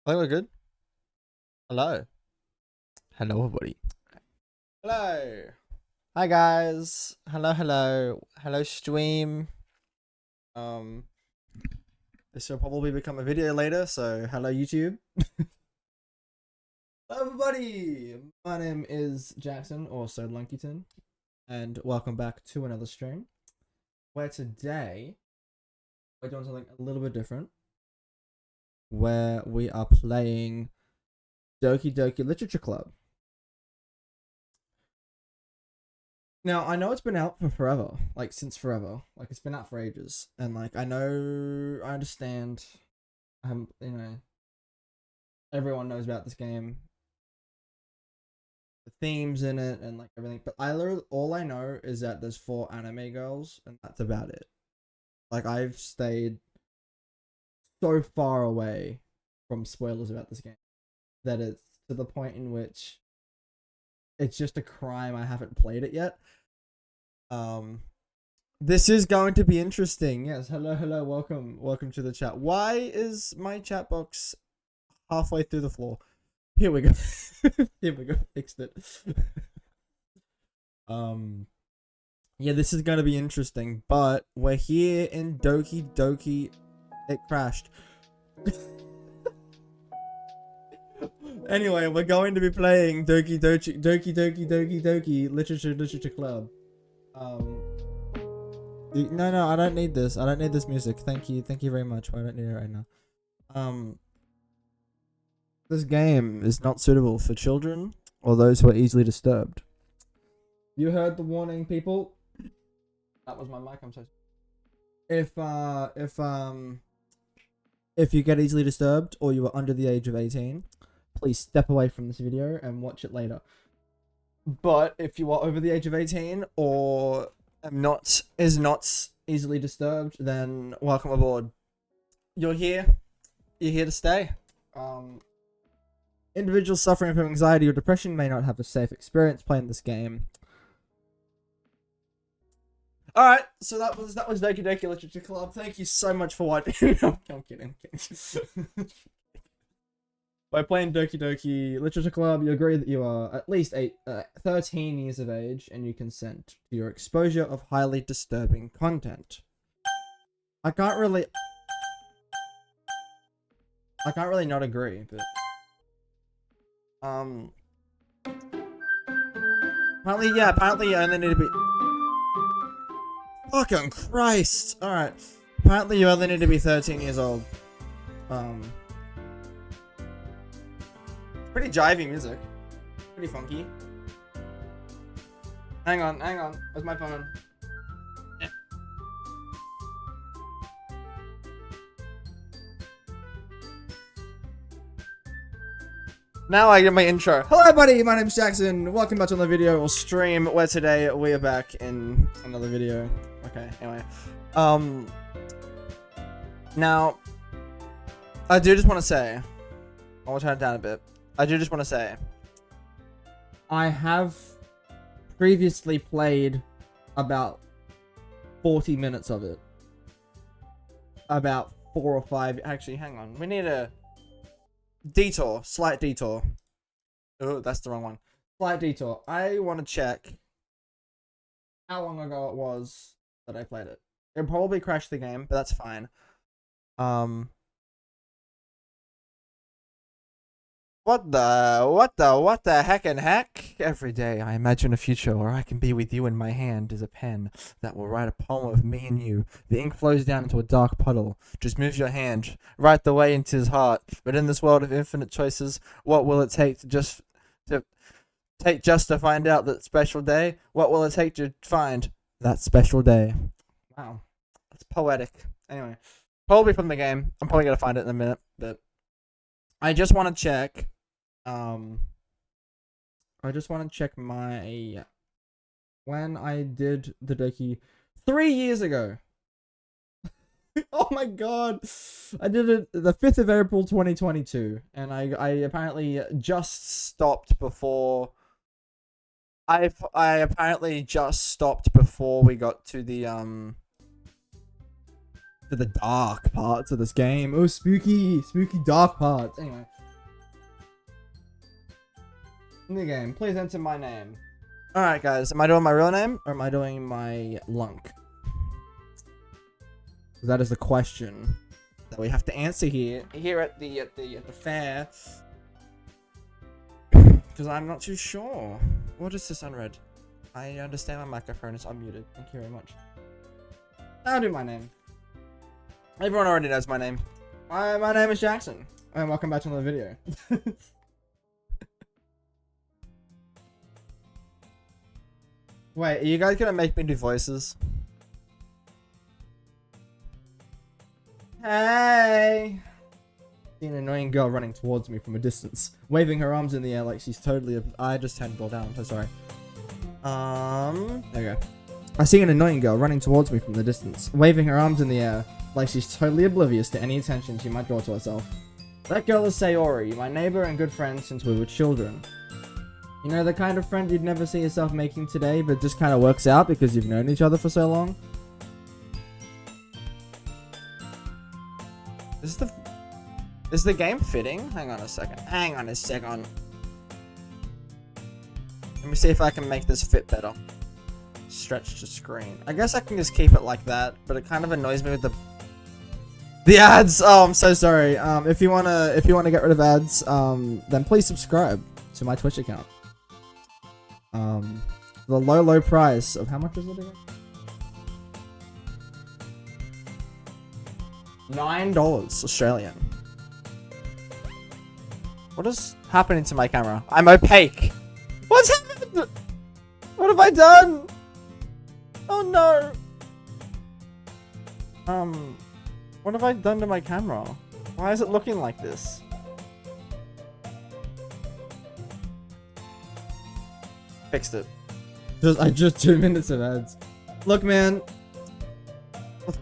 I think we're good. Hello. Hello, everybody. Hello. Hi, guys. Hello, stream. Um, this will probably become a video later, so hello, YouTube. Hello, everybody. My name is Jackson, also Lunkyton, and welcome back to another stream, where today we're doing something a little bit different, where we are playing Doki Doki Literature Club. Now, I know it's been out for forever, like since forever, like it's been out for ages, and like I understand, everyone knows about this game, the themes in it, and like everything. But all I know is that there's 4 anime girls, and that's about it. Like I've stayed so far away from spoilers about this game that it's to the point in which it's just a crime I haven't played it yet. This is going to be interesting. Yes, hello, welcome to the chat. Why is my chat box halfway through the floor? Here we go. Fixed it. Yeah, this is going to be interesting, but we're here in Doki Doki. It crashed. Anyway, we're going to be playing Doki Literature Club. No, I don't need this. I don't need this music. Thank you very much. I don't need it right now. This game is not suitable for children or those who are easily disturbed. You heard the warning, people. That was my mic. I'm sorry. If you get easily disturbed or you are under the age of 18, please step away from this video and watch it later. But if you are over the age of 18 or is not easily disturbed, then welcome aboard. You're here to stay. Individuals suffering from anxiety or depression may not have a safe experience playing this game. Alright, so that was Doki Doki Literature Club. Thank you so much for watching. I'm kidding. By playing Doki Doki Literature Club, you agree that you are at least 13 years of age and you consent to your exposure of highly disturbing content. I can't really not agree, but apparently you only need to be fucking Christ. Alright. Apparently you only need to be 13 years old. Pretty jivey music. Pretty funky. Hang on. Where's my phone? Yeah. Now I get my intro. Hello everybody, my name's Jackson. Welcome back to another video or stream where today we are back in another video. Okay, anyway. Now, I do just want to say, I will turn it down a bit. I do just want to say, I have previously played about 40 minutes of it. About 4 or 5. Actually, hang on. We need a detour. Slight detour. Oh, that's the wrong one. Slight detour. I want to check how long ago it was that I played it. It probably crashed the game, but that's fine. What the heck and heck? Every day I imagine a future where I can be with you and my hand is a pen that will write a poem of me and you. The ink flows down into a dark puddle. Just move your hand right the way into his heart. But in this world of infinite choices, what will it take to find out that special day? What will it take to find that special day? Wow. That's poetic. Anyway, probably from the game. I'm probably gonna find it in a minute, but I just want to check. I just want to check my when I did the Doki 3 years ago. Oh my god, I did it the 5th of April 2022, and I apparently just stopped before. I apparently just stopped before we got to the dark parts of this game. Oh, spooky dark parts. Anyway. In the game, please enter my name. Alright guys, am I doing my real name or am I doing my lunk? That is the question that we have to answer here at the fair. Because I'm not too sure. What is this unread? I understand my microphone is unmuted. Thank you very much. I'll do my name. Everyone already knows my name. My name is Jackson. And welcome back to another video. Wait, are you guys gonna make me do voices? Hey! See an annoying girl running towards me from a distance, waving her arms in the air like she's totally. I just turned it all down. So sorry. There we go. I see an annoying girl running towards me from the distance, waving her arms in the air like she's totally oblivious to any attention she might draw to herself. That girl is Sayori, my neighbor and good friend since we were children. You know, the kind of friend you'd never see yourself making today, but just kind of works out because you've known each other for so long. Is the game fitting? Hang on a second. Hang on a second. Let me see if I can make this fit better. Stretch to screen. I guess I can just keep it like that, but it kind of annoys me with the ads. Oh, I'm so sorry. If you wanna get rid of ads, then please subscribe to my Twitch account. The low price of how much is it again? $9 Australian. What is happening to my camera? I'm opaque. What's happened? What have I done? Oh no. What have I done to my camera? Why is it looking like this? Fixed it. Just 2 minutes of ads. Look, man.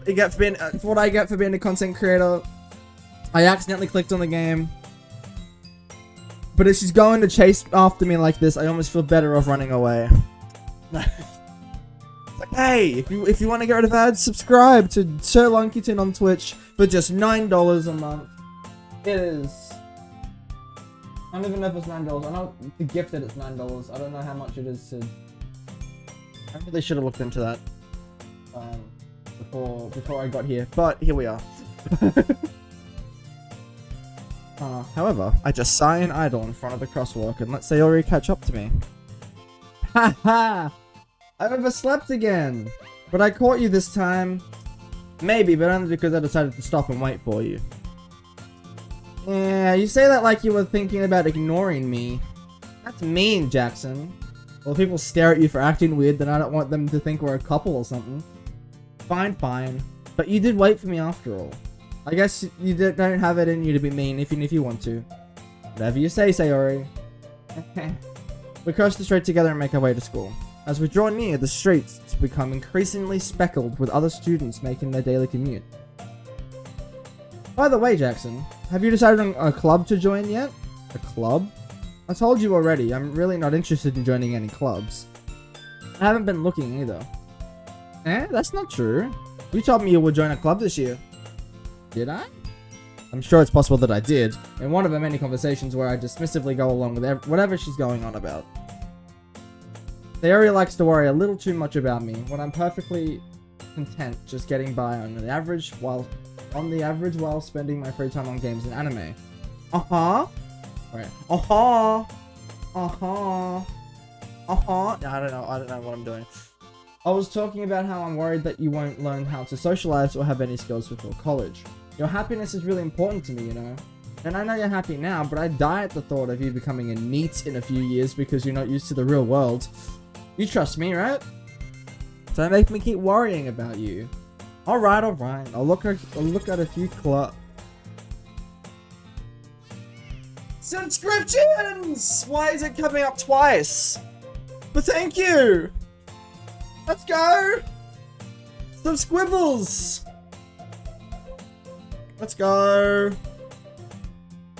It's what I get for being a content creator. I accidentally clicked on the game. But if she's going to chase after me like this, I almost feel better off running away. Like, hey, if you want to get rid of ads, subscribe to Sir Lunkington on Twitch for just $9 a month. It is. I don't even know if it's $9. I know to gift it, it's $9. I don't know how much it is to. I really should have looked into that before I got here, but here we are. However, I just sigh and idle in front of the crosswalk and let Sayori catch up to me. Haha! I overslept again! But I caught you this time. Maybe, but only because I decided to stop and wait for you. Yeah, you say that like you were thinking about ignoring me. That's mean, Jackson. Well, if people stare at you for acting weird, then I don't want them to think we're a couple or something. Fine. But you did wait for me after all. I guess you don't have it in you to be mean, even if you want to. Whatever you say, Sayori. We cross the street together and make our way to school. As we draw near, the streets become increasingly speckled with other students making their daily commute. By the way, Jackson, have you decided on a club to join yet? A club? I told you already, I'm really not interested in joining any clubs. I haven't been looking either. That's not true. You told me you would join a club this year. Did I? I'm sure it's possible that I did, in one of the many conversations where I dismissively go along with whatever she's going on about. Sayori likes to worry a little too much about me, when I'm perfectly content just getting by on the average while spending my free time on games and anime. Right. I don't know what I'm doing. I was talking about how I'm worried that you won't learn how to socialize or have any skills before college. Your happiness is really important to me, you know. And I know you're happy now, but I die at the thought of you becoming a NEET in a few years because you're not used to the real world. You trust me, right? Don't make me keep worrying about you. Alright. I'll look at a few subscriptions! Why is it coming up twice? But thank you! Let's go! Some squibbles! Let's go!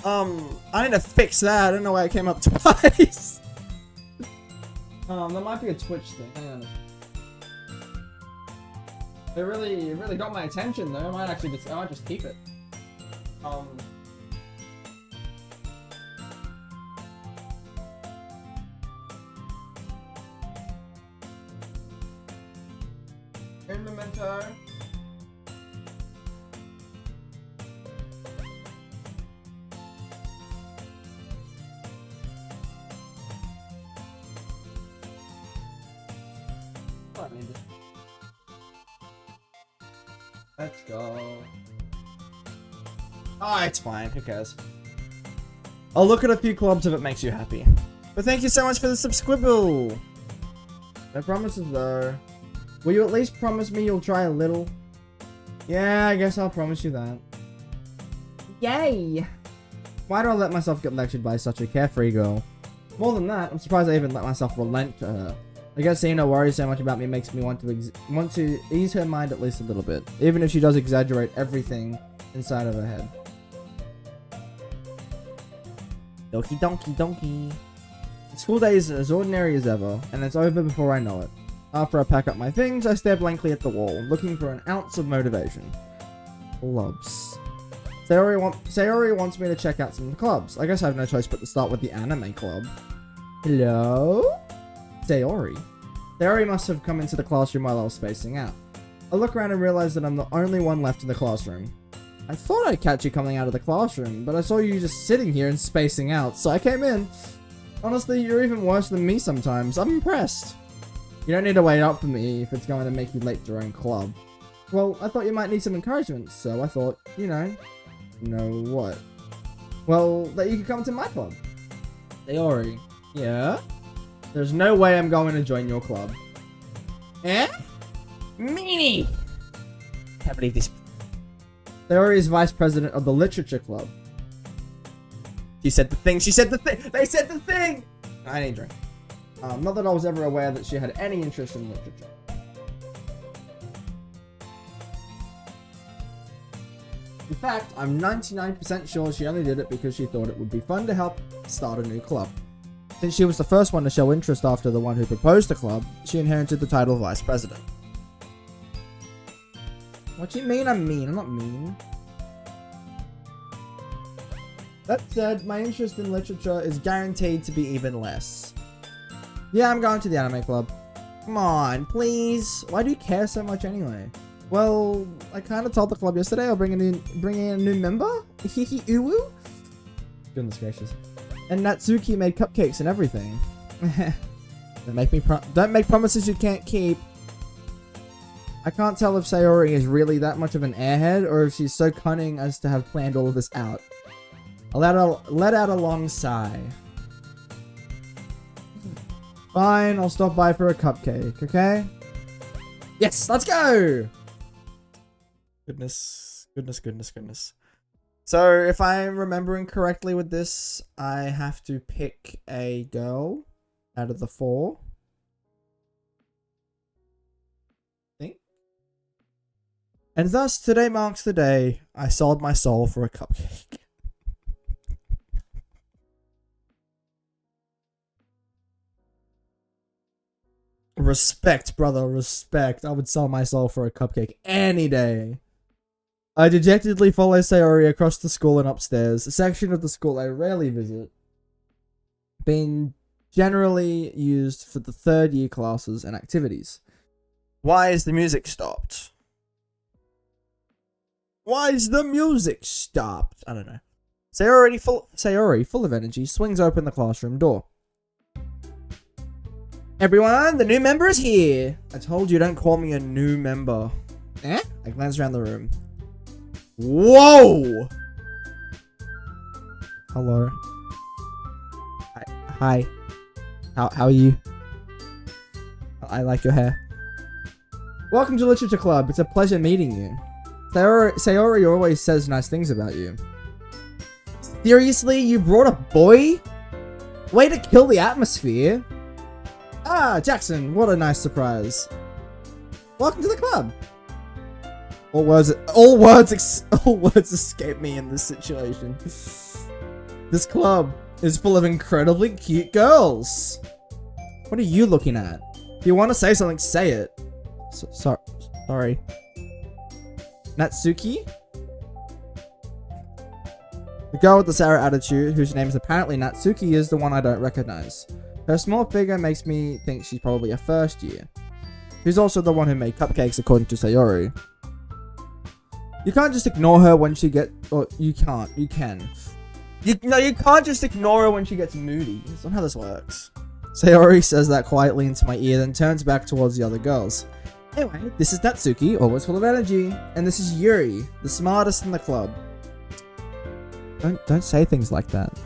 I need to fix that. I don't know why it came up twice. That might be a Twitch thing. Hang on. It really got my attention though. I might just keep it. Un memento. I need it. Let's go. Oh, it's fine. Who cares? I'll look at a few clubs if it makes you happy. But thank you so much for the subscribble. No promises though. Will you at least promise me you'll try a little? Yeah, I guess I'll promise you that. Yay! Why do I let myself get lectured by such a carefree girl? More than that, I'm surprised I even let myself relent to her. I guess seeing her worry so much about me makes me want to ease her mind at least a little bit, even if she does exaggerate everything inside of her head. Doki donkey donkey. School day is as ordinary as ever, and it's over before I know it. After I pack up my things, I stare blankly at the wall, looking for an ounce of motivation. Clubs. Sayori wants me to check out some clubs. I guess I have no choice but to start with the anime club. Hello? Sayori. Sayori must have come into the classroom while I was spacing out. I look around and realize that I'm the only one left in the classroom. I thought I'd catch you coming out of the classroom, but I saw you just sitting here and spacing out, so I came in. Honestly, you're even worse than me sometimes. I'm impressed. You don't need to wait up for me if it's going to make you late to your own club. Well, I thought you might need some encouragement, so I thought, you know what? Well, that you could come to my club. Sayori. Yeah? There's no way I'm going to join your club. Eh? Meanie! Can't believe this. Sayori is vice president of the literature club. She said the thing. She said the thing. They said the thing. I need a drink. Not that I was ever aware that she had any interest in literature. In fact, I'm 99% sure she only did it because she thought it would be fun to help start a new club. Since she was the first one to show interest after the one who proposed the club, she inherited the title of vice president. What do you mean I'm mean? I'm not mean. That said, my interest in literature is guaranteed to be even less. Yeah, I'm going to the anime club. Come on, please. Why do you care so much anyway? Well, I kind of told the club yesterday I'll bring in a new member. Hihi uwu. Goodness gracious. And Natsuki made cupcakes and everything. Don't make promises you can't keep. I can't tell if Sayori is really that much of an airhead or if she's so cunning as to have planned all of this out. I let out a long sigh. Fine, I'll stop by for a cupcake, okay? Yes, let's go! Goodness. So, if I'm remembering correctly with this, I have to pick a girl out of the 4. I think. And thus, today marks the day I sold my soul for a cupcake. Respect, brother, respect. I would sell my soul for a cupcake any day. I dejectedly follow Sayori across the school and upstairs, a section of the school I rarely visit, being generally used for the 3rd year classes and activities. Why is the music stopped? Why is the music stopped? I don't know. Sayori, full of energy, swings open the classroom door. Everyone, the new member is here. I told you don't call me a new member. Eh? I glance around the room. Whoa! Hello. Hi. How are you? I like your hair. Welcome to Literature Club. It's a pleasure meeting you. Sayori always says nice things about you. Seriously? You brought a boy? Way to kill the atmosphere. Ah, Jackson, what a nice surprise. Welcome to the club. All words escape me in this situation. This club is full of incredibly cute girls. What are you looking at? If you want to say something, say it. Sorry. Natsuki? The girl with the sour attitude, whose name is apparently Natsuki, is the one I don't recognize. Her small figure makes me think she's probably a 1st year. who's also the one who made cupcakes according to Sayori. You can't just ignore her when she you can't. You can. You can't just ignore her when she gets moody. That's not how this works. Sayori says that quietly into my ear, then turns back towards the other girls. Anyway, this is Natsuki, always full of energy, and this is Yuri, the smartest in the club. Don't say things like that.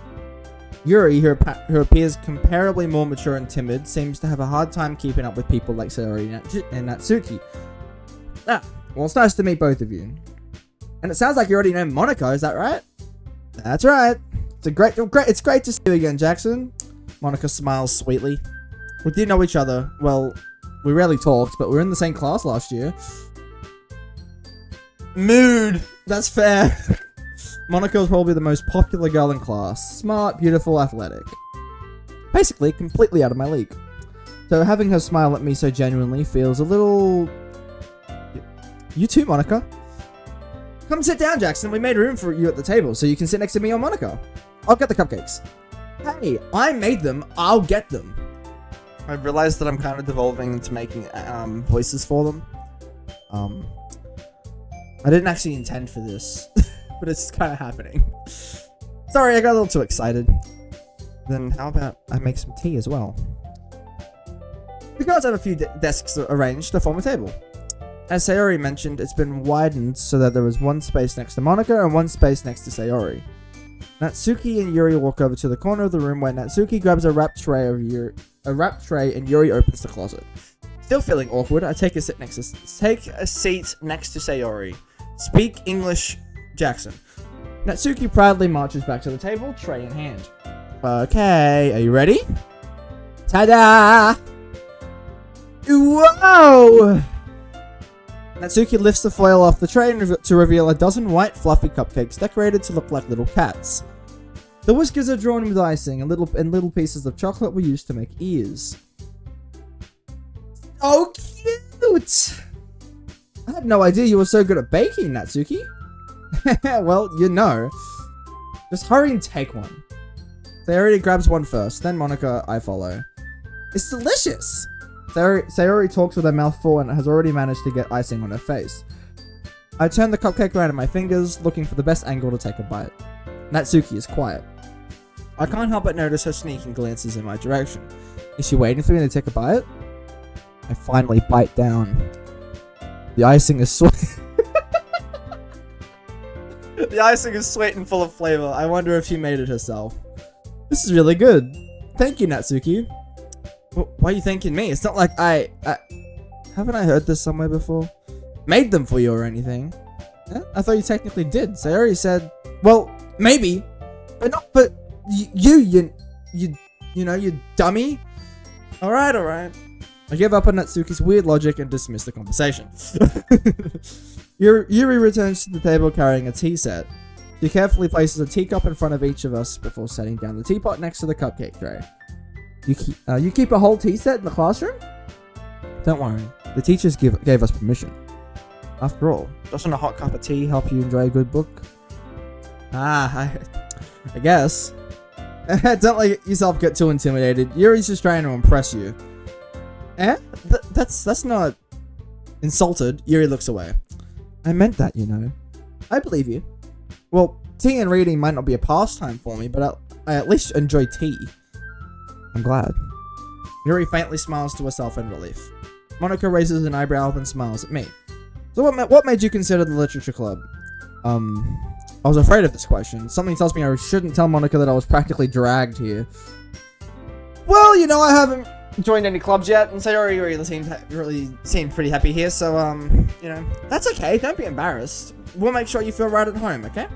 Yuri, who appears comparably more mature and timid, seems to have a hard time keeping up with people like Sayori and Natsuki. Well, it's nice to meet both of you. And it sounds like you already know Monaco, is that right? That's right. It's great to see you again, Jackson. Monica smiles sweetly. We did know each other. Well, we rarely talked, but we were in the same class last year. Mood. That's fair. Monica's probably the most popular girl in class. Smart, beautiful, athletic. Basically, completely out of my league. So having her smile at me so genuinely feels a little... You too, Monica. Come sit down, Jackson. We made room for you at the table, so you can sit next to me or Monica. I'll get the cupcakes. Hey, I made them. I'll get them. I've realized that I'm kind of devolving into making voices for them. I didn't actually intend for this, but it's kind of happening. Sorry, I got a little too excited. Then how about I make some tea as well? The girls have a few desks arranged to form a table. As Sayori mentioned, it's been widened so that there is one space next to Monica and one space next to Sayori. Natsuki and Yuri walk over to the corner of the room where Natsuki grabs a wrapped tray and Yuri opens the closet. Still feeling awkward, I take a seat next to Sayori. Speak English, Jackson. Natsuki proudly marches back to the table, tray in hand. Okay, are you ready? Ta-da! Whoa! Natsuki lifts the foil off the tray to reveal a dozen white fluffy cupcakes decorated to look like little cats. The whiskers are drawn with icing, and little pieces of chocolate were used to make ears. Oh, cute! I had no idea you were so good at baking, Natsuki. Well, you know. Just hurry and take one. Sayori grabs one first, then Monica, I follow. It's delicious! Sayori talks with her mouth full and has already managed to get icing on her face. I turn the cupcake around in my fingers, looking for the best angle to take a bite. Natsuki is quiet. I can't help but notice her sneaking glances in my direction. Is she waiting for me to take a bite? I finally bite down. The icing is sweet. The icing is sweet and full of flavor. I wonder if she made it herself. This is really good. Thank you, Natsuki. Why are you thanking me? It's not like haven't I heard this somewhere before? Made them for you or anything? Yeah? I thought you technically did. Sayori said, well, maybe, but not. But you know, you dummy. All right. I give up on Natsuki's weird logic and dismiss the conversation. Yuri returns to the table carrying a tea set. She carefully places a teacup in front of each of us before setting down the teapot next to the cupcake tray. You keep a whole tea set in the classroom? Don't worry, the teachers gave us permission. After all, doesn't a hot cup of tea help you enjoy a good book? I guess. Don't let yourself get too intimidated. Yuri's just trying to impress you. That's not... Insulted, Yuri looks away. I meant that, you know. I believe you. Well, tea and reading might not be a pastime for me, but I at least enjoy tea. I'm glad. Yuri faintly smiles to herself in relief. Monica raises an eyebrow then smiles at me. So what made you consider the literature club? I was afraid of this question. Something tells me I shouldn't tell Monica that I was practically dragged here. Well, you know, I haven't joined any clubs yet, and Sayori really seemed pretty happy here, so, you know, that's okay. Don't be embarrassed. We'll make sure you feel right at home, okay?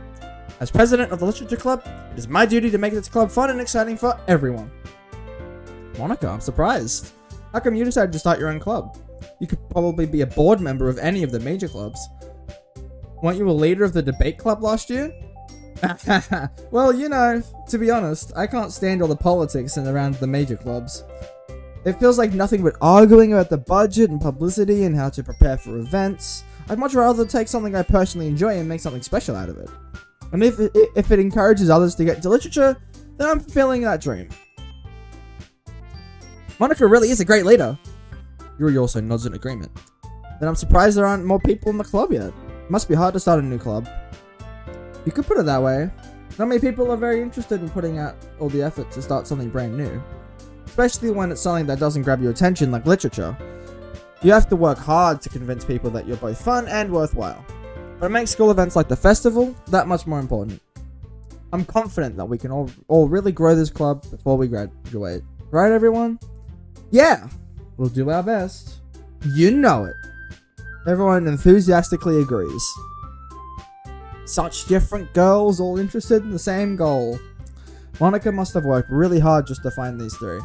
As president of the literature club, it is my duty to make this club fun and exciting for everyone. Monica, I'm surprised. How come you decided to start your own club? You could probably be a board member of any of the major clubs. Weren't you a leader of the debate club last year? Well, you know, to be honest, I can't stand all the politics in around the major clubs. It feels like nothing but arguing about the budget and publicity and how to prepare for events. I'd much rather take something I personally enjoy and make something special out of it. And if it encourages others to get into literature, then I'm fulfilling that dream. Monica really is a great leader. Yuri also nods in agreement. Then I'm surprised there aren't more people in the club yet. It must be hard to start a new club. You could put it that way. Not many people are very interested in putting out all the effort to start something brand new. Especially when it's something that doesn't grab your attention like literature. You have to work hard to convince people that you're both fun and worthwhile. But it makes school events like the festival that much more important. I'm confident that we can all really grow this club before we graduate. Right, everyone? Yeah! We'll do our best. You know it. Everyone enthusiastically agrees. Such different girls all interested in the same goal. Monica must have worked really hard just to find these three.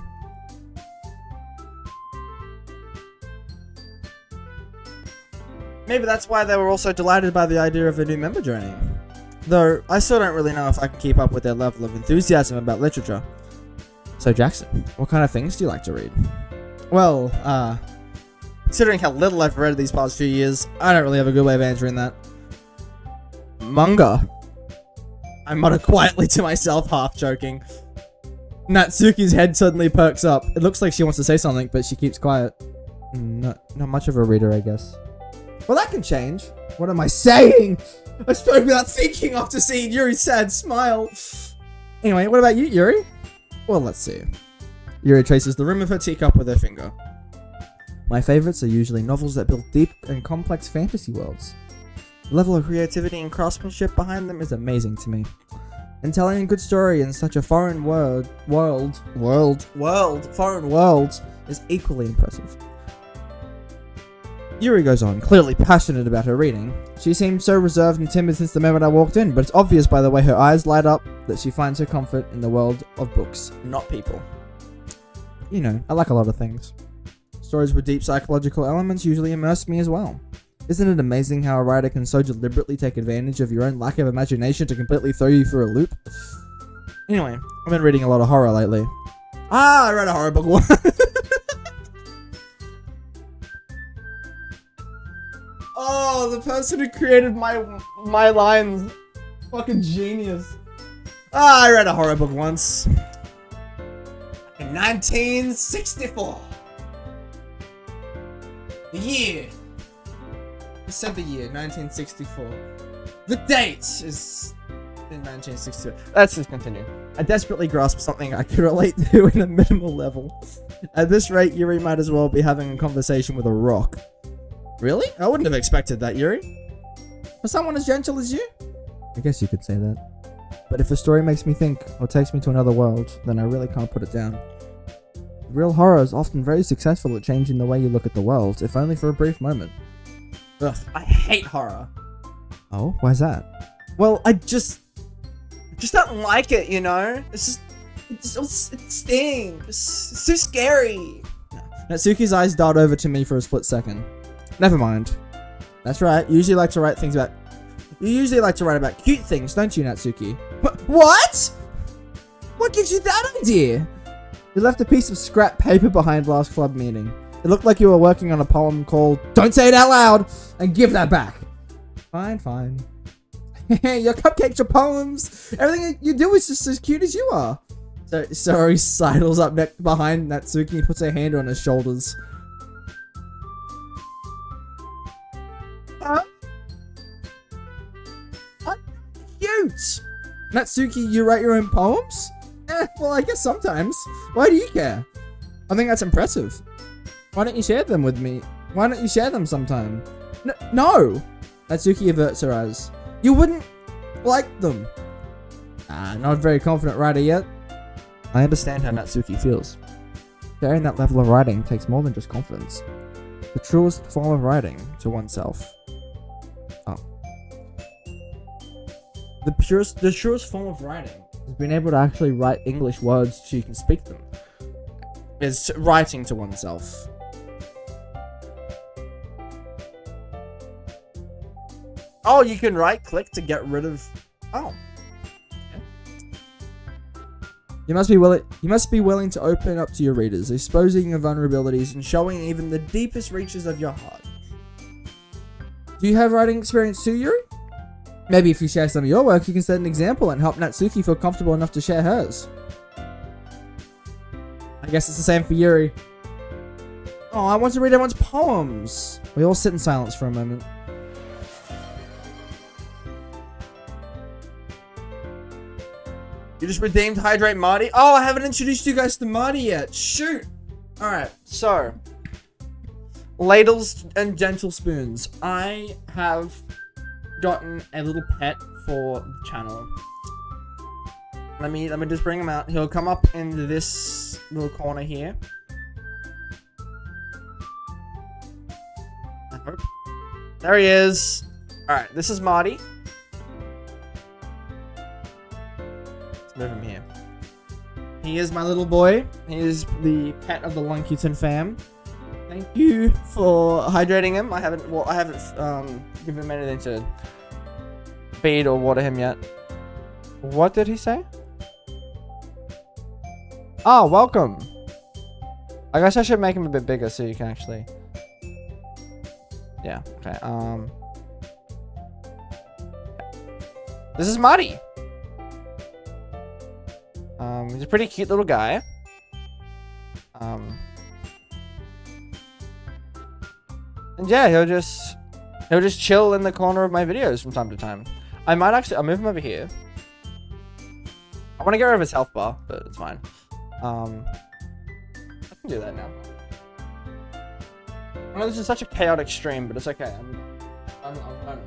Maybe that's why they were also delighted by the idea of a new member joining. Though, I still don't really know if I can keep up with their level of enthusiasm about literature. So Jackson, what kind of things do you like to read? Well, considering how little I've read these past few years, I don't really have a good way of answering that. Manga. I mutter quietly to myself, half joking. Natsuki's head suddenly perks up. It looks like she wants to say something, but she keeps quiet. Not much of a reader, I guess. Well, that can change. What am I saying? I spoke without thinking after seeing Yuri's sad smile. Anyway, what about you, Yuri? Well, let's see. Yuri traces the rim of her teacup with her finger. My favorites are usually novels that build deep and complex fantasy worlds. The level of creativity and craftsmanship behind them is amazing to me. And telling a good story in such a foreign foreign world is equally impressive. Yuri goes on, clearly passionate about her reading. She seemed so reserved and timid since the moment I walked in, but it's obvious by the way her eyes light up that she finds her comfort in the world of books, not people. You know, I like a lot of things. Stories with deep psychological elements usually immerse me as well. Isn't it amazing how a writer can so deliberately take advantage of your own lack of imagination to completely throw you for a loop? Anyway, I've been reading a lot of horror lately. I read a horror book once. Oh, the person who created my lines. Fucking genius. I read a horror book once. In 1964. The year. I said the year, 1964. The date is in 1962. Let's just continue. I desperately grasped something I could relate to in a minimal level. At this rate, Yuri might as well be having a conversation with a rock. Really? I wouldn't have expected that, Yuri. For someone as gentle as you? I guess you could say that. But if a story makes me think, or takes me to another world, then I really can't put it down. Real horror is often very successful at changing the way you look at the world, if only for a brief moment. Ugh, I hate horror. Oh, why's that? Well, I just don't like it, you know? It stings. It's too scary. Natsuki's eyes dart over to me for a split second. Never mind. That's right. You usually like to write about cute things, don't you, Natsuki? What? What gives you that idea? You left a piece of scrap paper behind last club meeting. It looked like you were working on a poem called Don't Say It Out Loud and give that back. Fine. Your cupcakes are poems. Everything you do is just as cute as you are. So he sidles up behind Natsuki and puts her hand on his shoulders. Cute! Natsuki, you write your own poems? Well, I guess sometimes. Why do you care? I think that's impressive. Why don't you share them with me? Why don't you share them sometime? No! Natsuki averts her eyes. You wouldn't like them. Not a very confident writer yet. I understand how Natsuki feels. Sharing that level of writing takes more than just confidence. The truest form of writing to oneself. The truest form of writing is being able to actually write English words so you can speak them. Is writing to oneself. Oh, you can right-click to get rid of... Oh. You must be willing to open up to your readers, exposing your vulnerabilities and showing even the deepest reaches of your heart. Do you have writing experience too, Yuri? Maybe if you share some of your work, you can set an example and help Natsuki feel comfortable enough to share hers. I guess it's the same for Yuri. Oh, I want to read everyone's poems. We all sit in silence for a moment. You just redeemed Hydrate Marty? Oh, I haven't introduced you guys to Marty yet. Shoot. Alright, so. Ladles and gentle spoons. I have gotten a little pet for the channel. Let me just bring him out. He'll come up in this little corner here. I hope. There he is. Alright, this is Marty. Let's move him here. He is my little boy. He is the pet of the Lunkyton fam. Thank you for hydrating him. I haven't given him anything to feed or water him yet. What did he say? Oh, welcome. I guess I should make him a bit bigger so you can actually. Yeah. Okay. This is Marty. He's a pretty cute little guy. And yeah, he'll just chill in the corner of my videos from time to time. I'll move him over here. I want to get rid of his health bar, but it's fine. I can do that now. I know this is such a chaotic stream, but it's okay. I'm learning.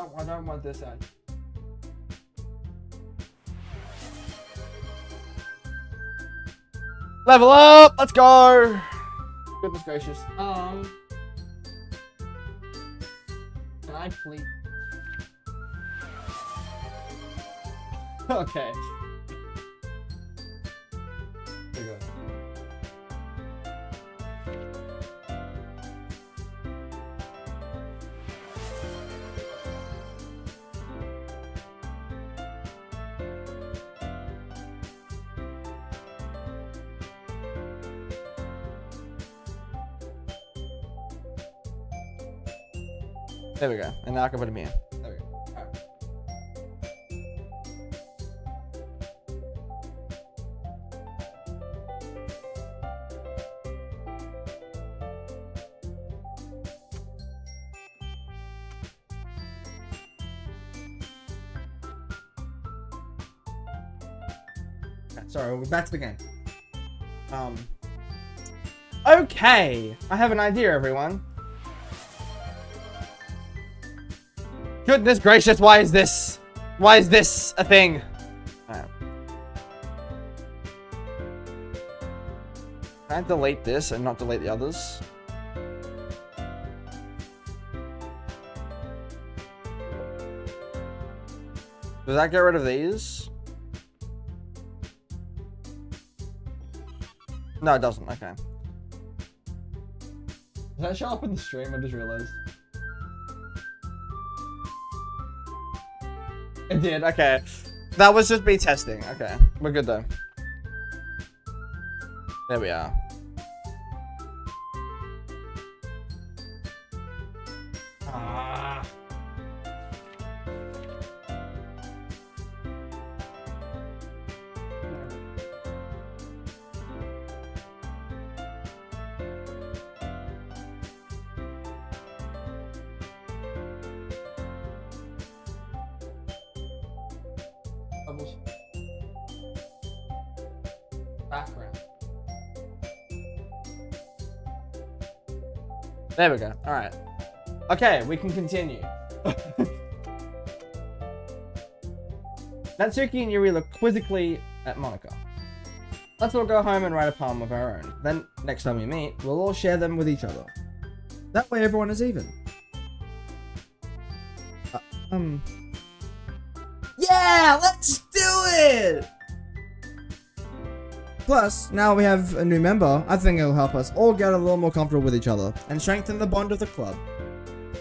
Oh, I don't want this end. Level up! Let's go! Goodness gracious. Can I please? Okay. There we go. There we go. And now I can put him here. There we go. Alright. Okay, sorry, we're back to the game. Okay. I have an idea, everyone. Goodness gracious, why is this a thing? Alright. Can I delete this and not delete the others? Does that get rid of these? No, it doesn't. Okay. Does that show up in the stream? I just realized. It did, okay. That was just me testing. Okay, we're good though. There we are. Ah. Background. There we go. All right. Okay, we can continue. Natsuki and Yuri look quizzically at Monica. Let's all go home and write a poem of our own. Then, next time we meet, we'll all share them with each other. That way everyone is even. Yeah, let's do it! Plus, now we have a new member, I think it'll help us all get a little more comfortable with each other and strengthen the bond of the club.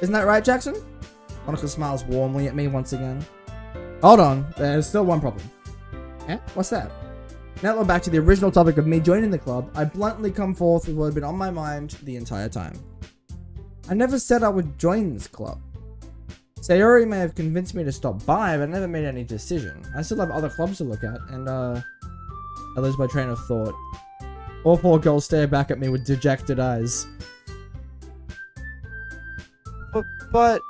Isn't that right, Jackson? Monica smiles warmly at me once again. Hold on, there's still one problem. Eh? What's that? Now that we're back to the original topic of me joining the club, I bluntly come forth with what had been on my mind the entire time. I never said I would join this club. Sayori may have convinced me to stop by, but I never made any decision. I still have other clubs to look at, and I lose my train of thought. All four girls stare back at me with dejected eyes. But...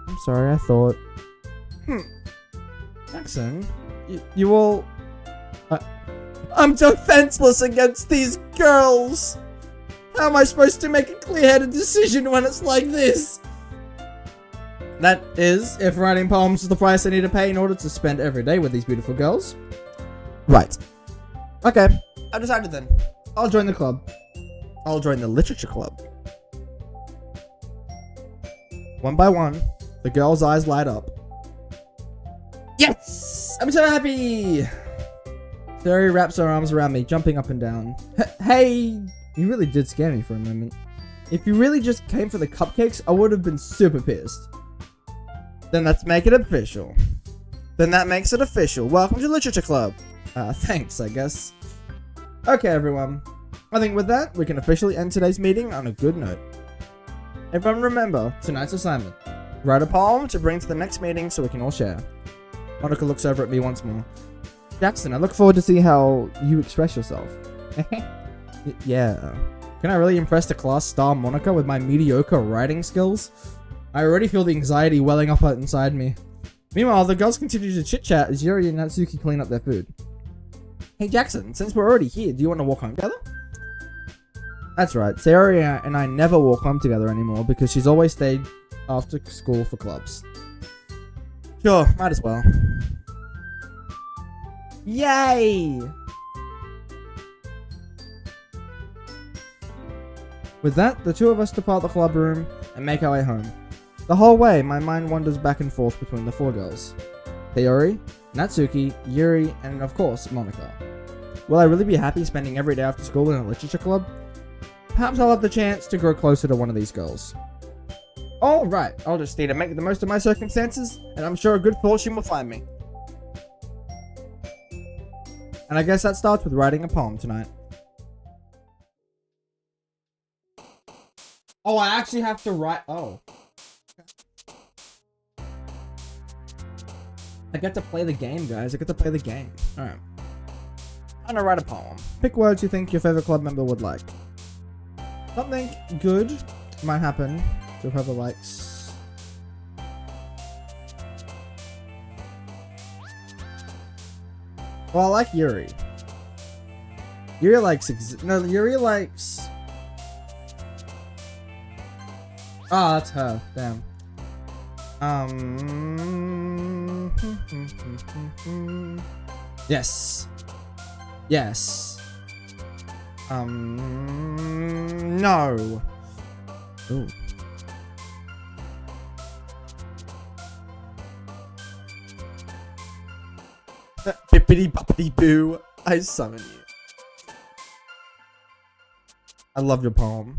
I'm sorry, I thought... Jackson, you all... I'm defenseless against these girls! How am I supposed to make a clear-headed decision when it's like this? That is, if writing poems is the price I need to pay in order to spend every day with these beautiful girls. Right. Okay, I decided then. I'll join the club. I'll join the literature club. One by one, the girls' eyes light up. Yes! I'm so happy! Sayori wraps her arms around me, jumping up and down. Hey! You really did scare me for a moment. If you really just came for the cupcakes, I would have been super pissed. Then let's make it official. Then that makes it official. Welcome to Literature Club. Thanks, I guess. Okay, everyone. I think with that, we can officially end today's meeting on a good note. Everyone remember tonight's assignment. Write a poem to bring to the next meeting so we can all share. Monica looks over at me once more. Jackson, I look forward to see how you express yourself. Yeah. Can I really impress the class star Monica with my mediocre writing skills? I already feel the anxiety welling up inside me. Meanwhile, the girls continue to chit-chat as Yuri and Natsuki clean up their food. Hey Jackson, since we're already here, do you want to walk home together? That's right, Sayori and I never walk home together anymore because she's always stayed after school for clubs. Sure, might as well. Yay! With that, the two of us depart the club room and make our way home. The whole way, my mind wanders back and forth between the four girls. Sayori, Natsuki, Yuri, and of course, Monica. Will I really be happy spending every day after school in a literature club? Perhaps I'll have the chance to grow closer to one of these girls. Alright, I'll just need to make the most of my circumstances, and I'm sure a good fortune will find me. And I guess that starts with writing a poem tonight. Oh, I actually have to write... Oh. I get to play the game, guys. I get to play the game. Alright. I'm gonna write a poem. Pick words you think your favorite club member would like. Something good might happen to whoever likes... Well, I like Yuri. Yuri likes... Yuri likes... Oh, that's her. Damn. Yes. Yes. No. Ooh. Bippity boppity boo. I summon you. I love your poem.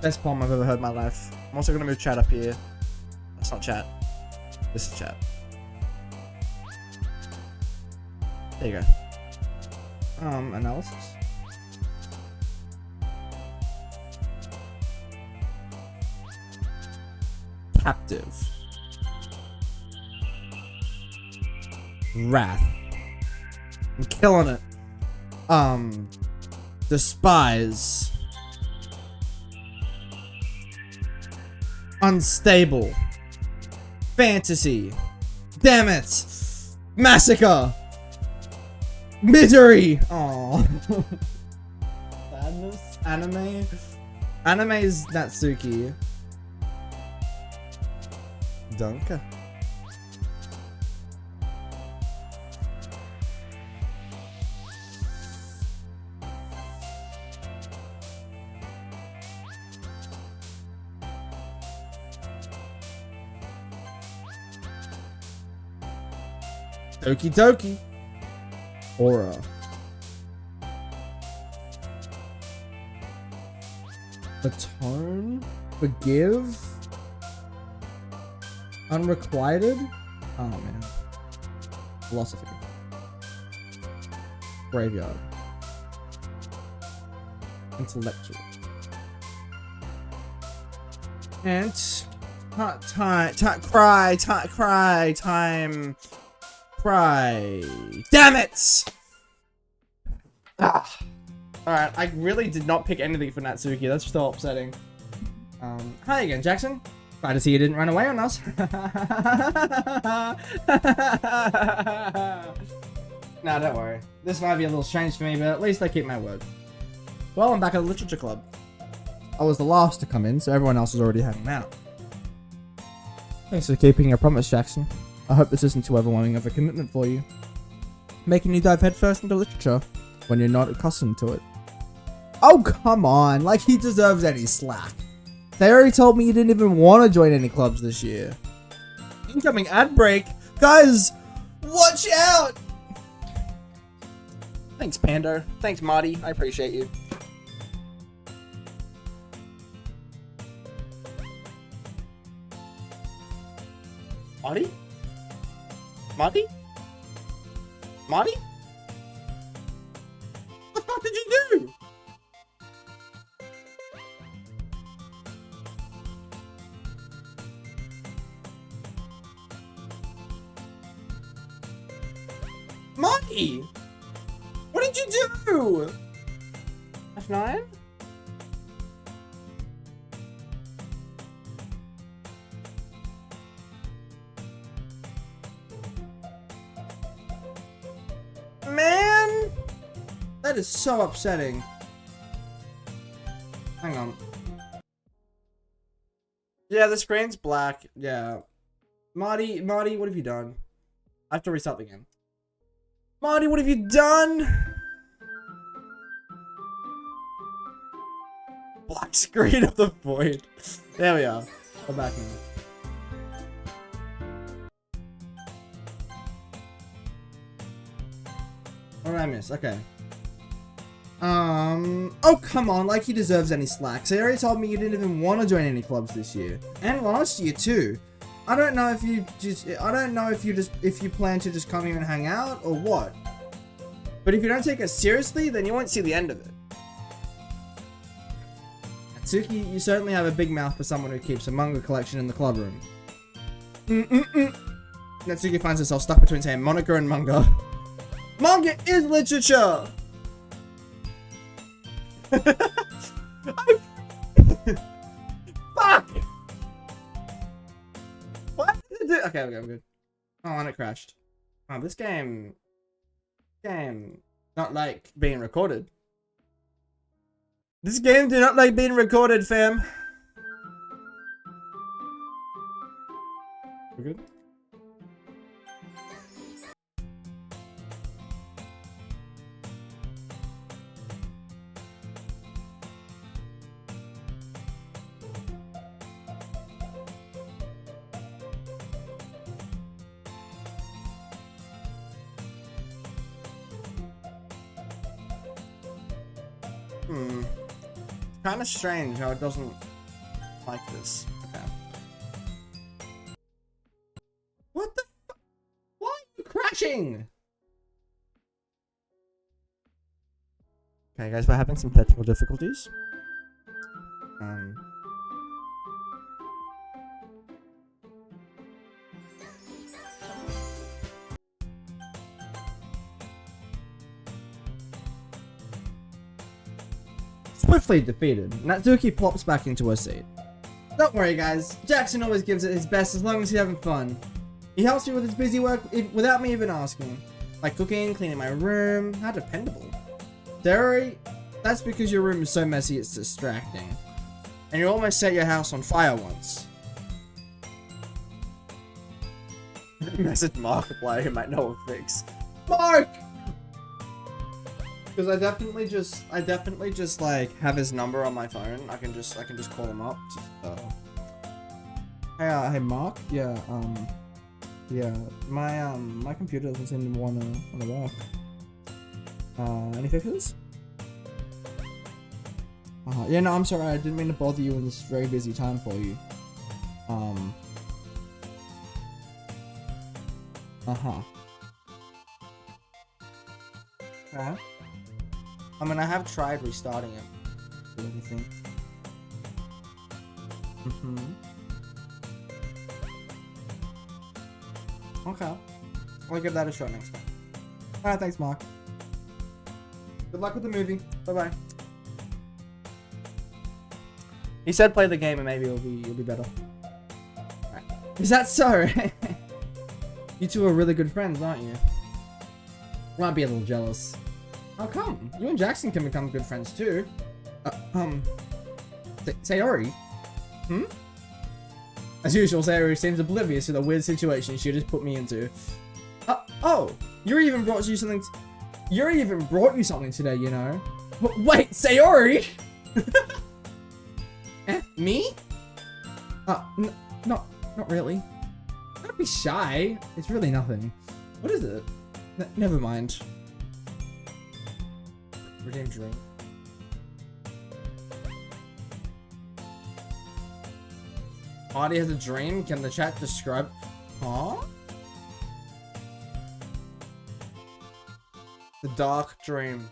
Best poem I've ever heard in my life. I'm also gonna move chat up here. That's not chat. This is chat. There you go. Analysis. Captive. Wrath. I'm killing it. Despise. Unstable. Fantasy. Damn it. Massacre. Misery. Aww. Sadness. Anime. Anime is Natsuki. Dunka. Doki Doki. Aura. Atone. Forgive. Unrequited. Oh man. Philosophy. Graveyard. Intellectual. And cry. Damn it! Ah. Alright, I really did not pick anything for Natsuki. That's so upsetting. Hi again, Jackson. Glad to see you didn't run away on us. Nah, don't worry. This might be a little strange for me, but at least I keep my word. Well, I'm back at the Literature Club. I was the last to come in, so everyone else was already hanging out. Thanks for keeping your promise, Jackson. I hope this isn't too overwhelming of a commitment for you. Making you dive headfirst into literature when you're not accustomed to it. Oh, come on. Like, he deserves any slack. They already told me you didn't even want to join any clubs this year. Incoming ad break. Guys, watch out! Thanks, Pando. Thanks, Marty. I appreciate you. Marty? Marty? Marty? What the fuck did you do? Marty! What did you do? F9? Man! That is so upsetting. Hang on. Yeah, the screen's black. Yeah. Marty, what have you done? I have to restart the game. Marty, what have you done? Black screen of the void. There we are. I'm back now. What did I miss? Okay. Oh, come on. Like he deserves any slack. So he already told me you didn't even want to join any clubs this year. And last year, too. I don't know if you plan to just come here and hang out or what. But if you don't take us seriously, then you won't see the end of it. Natsuki, you certainly have a big mouth for someone who keeps a manga collection in the club room. Natsuki finds herself stuck between saying Monica and manga. Manga is literature! Fuck! What did it do? Okay, I'm good. Oh, and it crashed. Oh, this game not like being recorded. This game do not like being recorded, fam. We're good? Kind of strange how it doesn't like this. Okay. What the f- Why are you crashing? Okay, guys, we're having some technical difficulties. Swiftly defeated, Natsuki plops back into her seat. Don't worry, guys. Jackson always gives it his best as long as he's having fun. He helps me with his busy work without me even asking. Like cooking, cleaning my room. How dependable. Derry, that's because your room is so messy it's distracting. And you almost set your house on fire once. Message Markiplier who might know a fix. Mark! Because I definitely just like have his number on my phone. I can just call him up. Hey Mark. Yeah. Yeah. My computer doesn't seem to wanna work. Any fixes? Yeah. No, I'm sorry. I didn't mean to bother you in this very busy time for you. Okay. I mean, I have tried restarting it. Do anything? Okay. I'll give that a shot next time. Alright, thanks, Mark. Good luck with the movie. Bye-bye. He said play the game and maybe you'll be better. Right. Is that so? You two are really good friends, aren't you? Might be a little jealous. How come? You and Jackson can become good friends too. Sayori? As usual, Sayori seems oblivious to the weird situation she just put me into. Oh! Yuri even brought you something today, you know? Wait, Sayori? Me? Not really. Don't be shy. It's really nothing. What is it? Never mind. Redeem dream. Audie has a dream? Can the chat describe? Huh? The dark dream.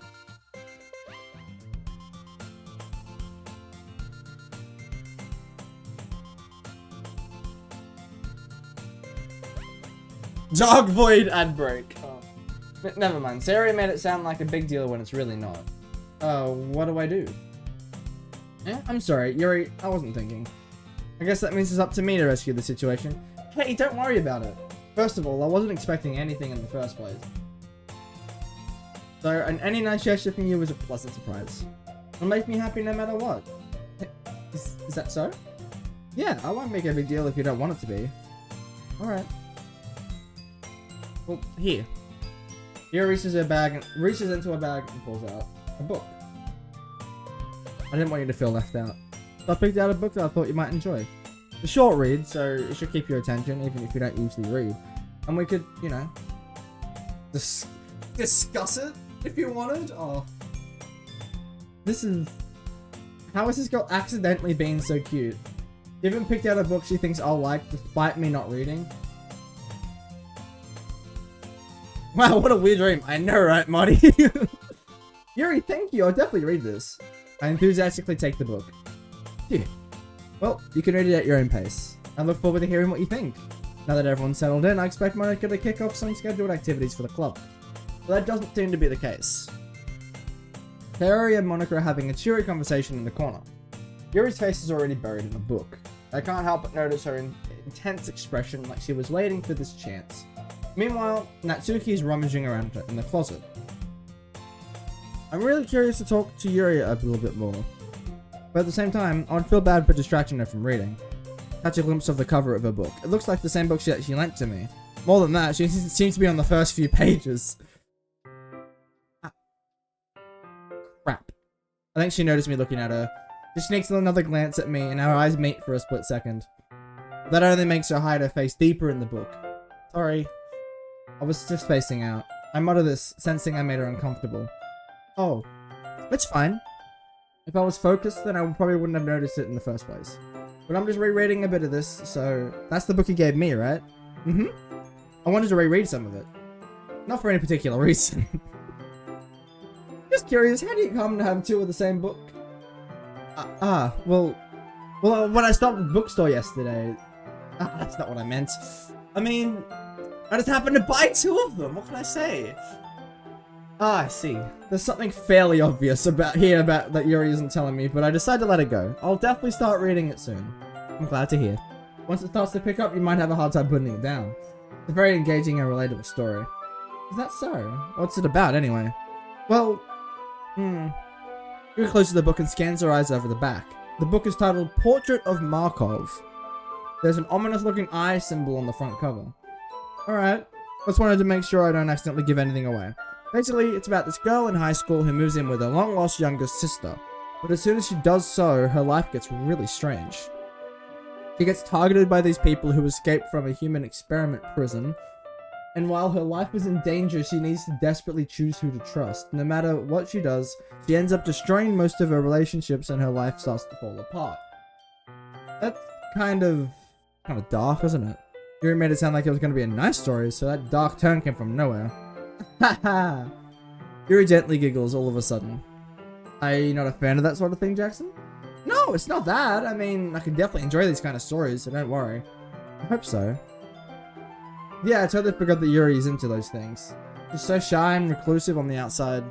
Dog void ad break. Oh. Never mind. Sarah made it sound like a big deal when it's really not. What do I do? I'm sorry, Yuri, I wasn't thinking. I guess that means it's up to me to rescue the situation. Hey, don't worry about it. First of all, I wasn't expecting anything in the first place. So, any nice gesture from you was a pleasant surprise. It'll make me happy no matter what. Is that so? Yeah, I won't make a big deal if you don't want it to be. Alright. Well, here. Here reaches into a bag and pulls out a book. I didn't want you to feel left out. So I picked out a book that I thought you might enjoy. It's a short read, so it should keep your attention, even if you don't usually read. And we could, you know, discuss it if you wanted. Oh, how is this girl accidentally being so cute? You even picked out a book she thinks I'll like, despite me not reading. Wow, what a weird dream. I know, right, Marty? Yuri, thank you. I'll definitely read this. I enthusiastically take the book. Phew. Well, you can read it at your own pace. I look forward to hearing what you think. Now that everyone's settled in, I expect Monica to kick off some scheduled activities for the club. But that doesn't seem to be the case. Sayori and Monica are having a cheery conversation in the corner. Yuri's face is already buried in a book. I can't help but notice her intense expression, like she was waiting for this chance. Meanwhile, Natsuki is rummaging around in the closet. I'm really curious to talk to Yuri a little bit more. But at the same time, I would feel bad for distracting her from reading. Catch a glimpse of the cover of her book. It looks like the same book she lent to me. More than that, she seems to be on the first few pages. Crap. I think she noticed me looking at her. She sneaks another glance at me, and our eyes meet for a split second. That only makes her hide her face deeper in the book. Sorry. I was just spacing out. I mutter this, sensing I made her uncomfortable. Oh, it's fine. If I was focused, then I probably wouldn't have noticed it in the first place. But I'm just rereading a bit of this, so that's the book you gave me, right? Mm-hmm. I wanted to reread some of it. Not for any particular reason. Just curious, how do you come to have two of the same book? Well, when I stopped at the bookstore yesterday... that's not what I meant. I mean, I just happened to buy two of them. What can I say? I see. There's something fairly obvious about that Yuri isn't telling me, but I decided to let it go. I'll definitely start reading it soon. I'm glad to hear. Once it starts to pick up, you might have a hard time putting it down. It's a very engaging and relatable story. Is that so? What's it about, anyway? Well, Yuri closes the book and scans her eyes over the back. The book is titled Portrait of Markov. There's an ominous-looking eye symbol on the front cover. Alright, just wanted to make sure I don't accidentally give anything away. Basically, it's about this girl in high school who moves in with her long-lost younger sister. But as soon as she does so, her life gets really strange. She gets targeted by these people who escaped from a human experiment prison. And while her life is in danger, she needs to desperately choose who to trust. No matter what she does, she ends up destroying most of her relationships and her life starts to fall apart. That's kind of dark, isn't it? Yuri made it sound like it was going to be a nice story, so that dark turn came from nowhere. Haha! Yuri gently giggles all of a sudden. Are you not a fan of that sort of thing, Jackson? No, it's not that. I mean, I can definitely enjoy these kind of stories, so don't worry. I hope so. Yeah, I totally forgot that Yuri is into those things. She's so shy and reclusive on the outside,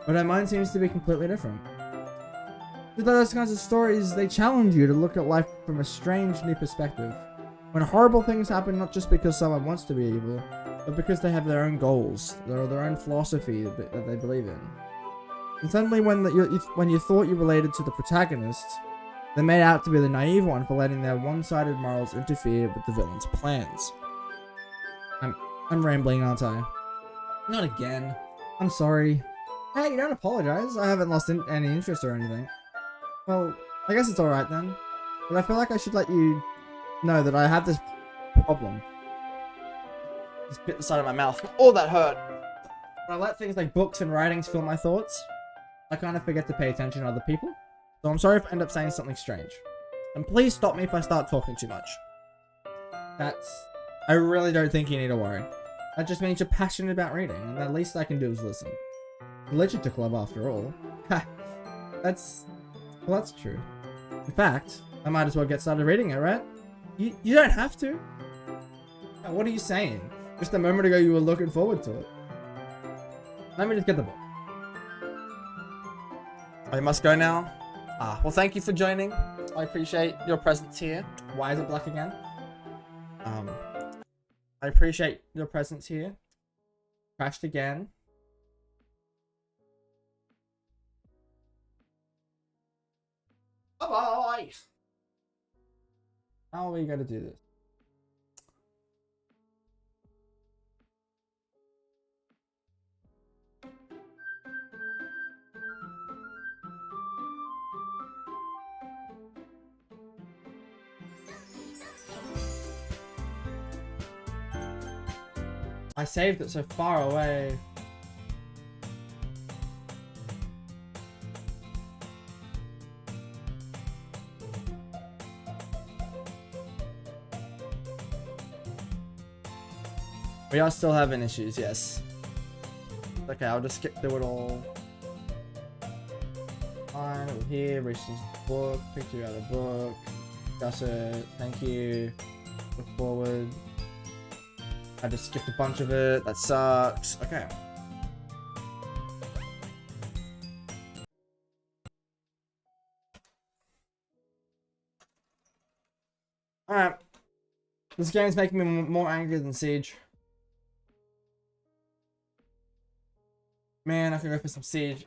but her mind seems to be completely different. Those kinds of stories, they challenge you to look at life from a strange new perspective. When horrible things happen not just because someone wants to be evil, but because they have their own goals, their own philosophy that they believe in. And suddenly when you thought you related to the protagonist, they made out to be the naive one for letting their one-sided morals interfere with the villain's plans. I'm rambling, aren't I? Not again. I'm sorry. Hey, you don't apologize. I haven't lost any interest or anything. Well, I guess it's alright then. But I feel like I should let you know that I have this problem. Just bit the side of my mouth. Oh, that hurt. When I let things like books and writings fill my thoughts, I kind of forget to pay attention to other people. So I'm sorry if I end up saying something strange. And please stop me if I start talking too much. I really don't think you need to worry. That just means you're passionate about reading, and the least I can do is listen. The Literature Club, after all. Ha! Well, that's true. In fact, I might as well get started reading it, right? You don't have to. What are you saying? Just a moment ago you were looking forward to it. Let me just get the book. I must go now. Well, thank you for joining. I appreciate your presence here. Why is it black again? I appreciate your presence here. Crashed again. Bye-bye! How are we gonna do this? I saved it so far away. We are still having issues, yes. Okay, I'll just skip through it all. Fine, over here, research the book, picture out of the book, discuss it, thank you, look forward. I just skipped a bunch of it, that sucks. Okay. Alright. This game is making me more angry than Siege. Man, I could go for some Siege.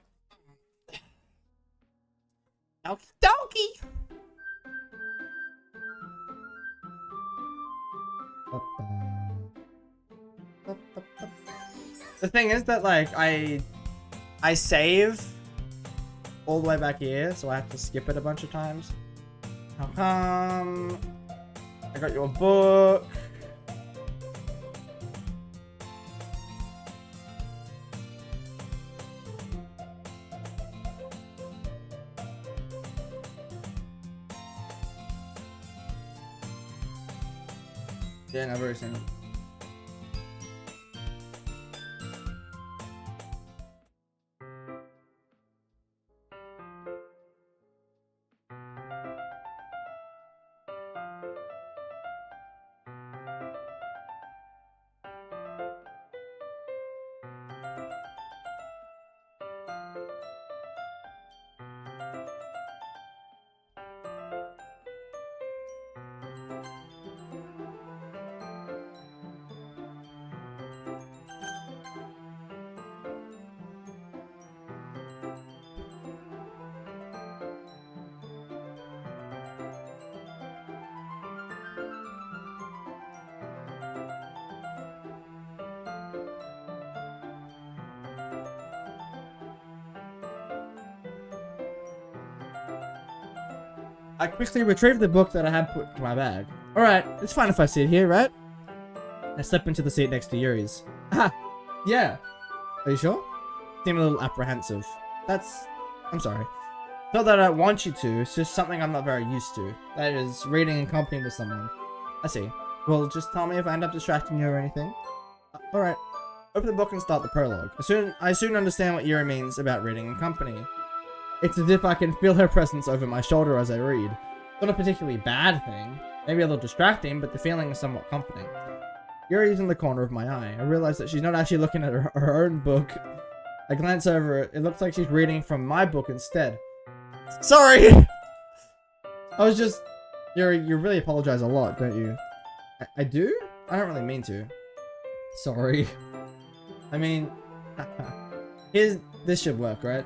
Okie dokie! The thing is that, like, I save all the way back here, so I have to skip it a bunch of times. How come? I got your book. Yeah, never seen it. I quickly retrieved the book that I had put in my bag. Alright, it's fine if I sit here, right? I step into the seat next to Yuri's. Ah, yeah. Are you sure? Seem a little apprehensive. I'm sorry. Not that I want you to, it's just something I'm not very used to. That is, reading and company with someone. I see. Well, just tell me if I end up distracting you or anything. Alright. Open the book and start the prologue. I soon understand what Yuri means about reading in company. It's as if I can feel her presence over my shoulder as I read. It's not a particularly bad thing. Maybe a little distracting, but the feeling is somewhat comforting. Yuri is in the corner of my eye. I realize that she's not actually looking at her own book. I glance over it. It looks like she's reading from my book instead. Sorry! I was just... Yuri, you really apologize a lot, don't you? I do? I don't really mean to. Sorry. I mean... This should work, right?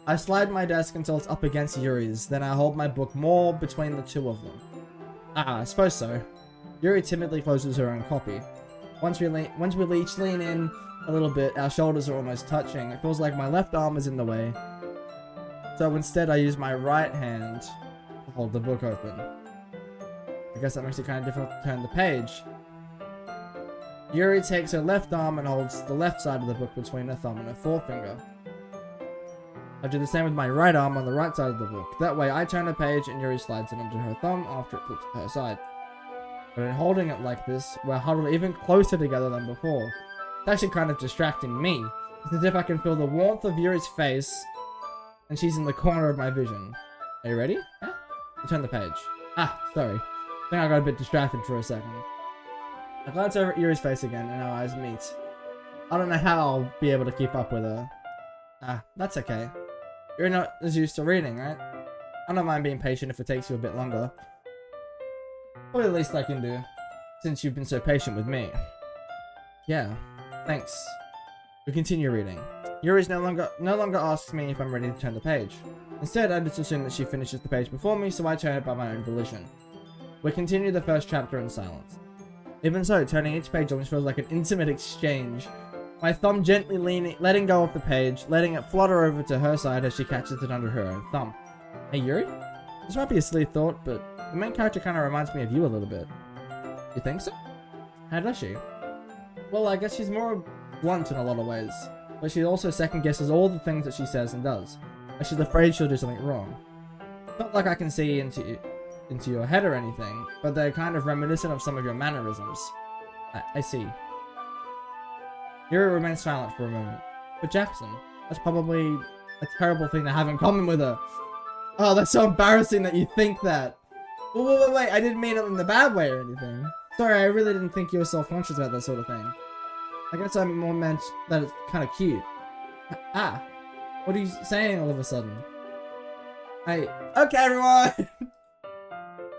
I slide my desk until it's up against Yuri's, then I hold my book more between the two of them. I suppose so. Yuri timidly closes her own copy. Once we each lean in a little bit, our shoulders are almost touching. It feels like my left arm is in the way. So instead I use my right hand to hold the book open. I guess that makes it kind of difficult to turn the page. Yuri takes her left arm and holds the left side of the book between her thumb and her forefinger. I do the same with my right arm on the right side of the book. That way I turn a page and Yuri slides it into her thumb after it flips to her side. But in holding it like this, we're huddled even closer together than before. It's actually kind of distracting me. It's as if I can feel the warmth of Yuri's face and she's in the corner of my vision. Are you ready? Yeah? You turn the page. Sorry. I think I got a bit distracted for a second. I glance over at Yuri's face again and our eyes meet. I don't know how I'll be able to keep up with her. That's okay. You're not as used to reading, right? I don't mind being patient if it takes you a bit longer. Probably the least I can do, since you've been so patient with me. Yeah, thanks. We continue reading. Yuri's no longer asks me if I'm ready to turn the page. Instead, I just assume that she finishes the page before me, so I turn it by my own volition. We continue the first chapter in silence. Even so, turning each page almost feels like an intimate exchange. My thumb gently letting go of the page, letting it flutter over to her side as she catches it under her own thumb. Hey Yuri? This might be a silly thought, but the main character kind of reminds me of you a little bit. You think so? How does she? Well, I guess she's more blunt in a lot of ways, but she also second guesses all the things that she says and does, and she's afraid she'll do something wrong. Not like I can see into your head or anything, but they're kind of reminiscent of some of your mannerisms. I see. Yuri remains silent for a moment. But Jackson, that's probably a terrible thing to have in common with her. Oh, that's so embarrassing that you think that. Wait, I didn't mean it in the bad way or anything. Sorry, I really didn't think you were self-conscious about that sort of thing. I guess I more meant that it's kind of cute. What are you saying all of a sudden? Okay, everyone!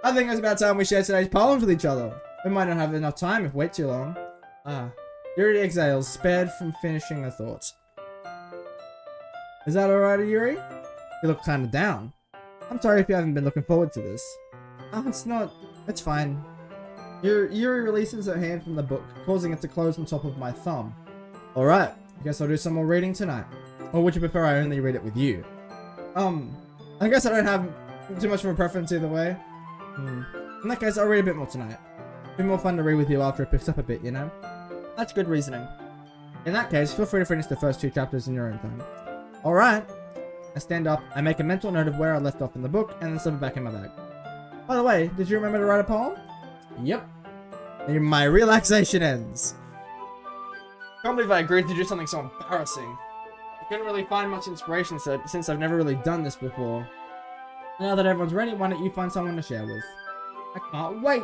I think it's about time we share today's poems with each other. We might not have enough time if we wait too long. Yuri exhales, spared from finishing her thoughts. Is that alright, Yuri? You look kinda down. I'm sorry if you haven't been looking forward to this. It's not. It's fine. Yuri releases her hand from the book, causing it to close on top of my thumb. Alright, I guess I'll do some more reading tonight. Or would you prefer I only read it with you? I guess I don't have too much of a preference either way. In that case, I'll read a bit more tonight. It'll be more fun to read with you after it picks up a bit, you know? That's good reasoning. In that case, feel free to finish the first 2 chapters in your own time. Alright. I stand up, I make a mental note of where I left off in the book, and then slip it back in my bag. By the way, did you remember to write a poem? Yep. And my relaxation ends. Can't believe I agreed to do something so embarrassing. I couldn't really find much inspiration since I've never really done this before. Now that everyone's ready, why don't you find someone to share with? I can't wait!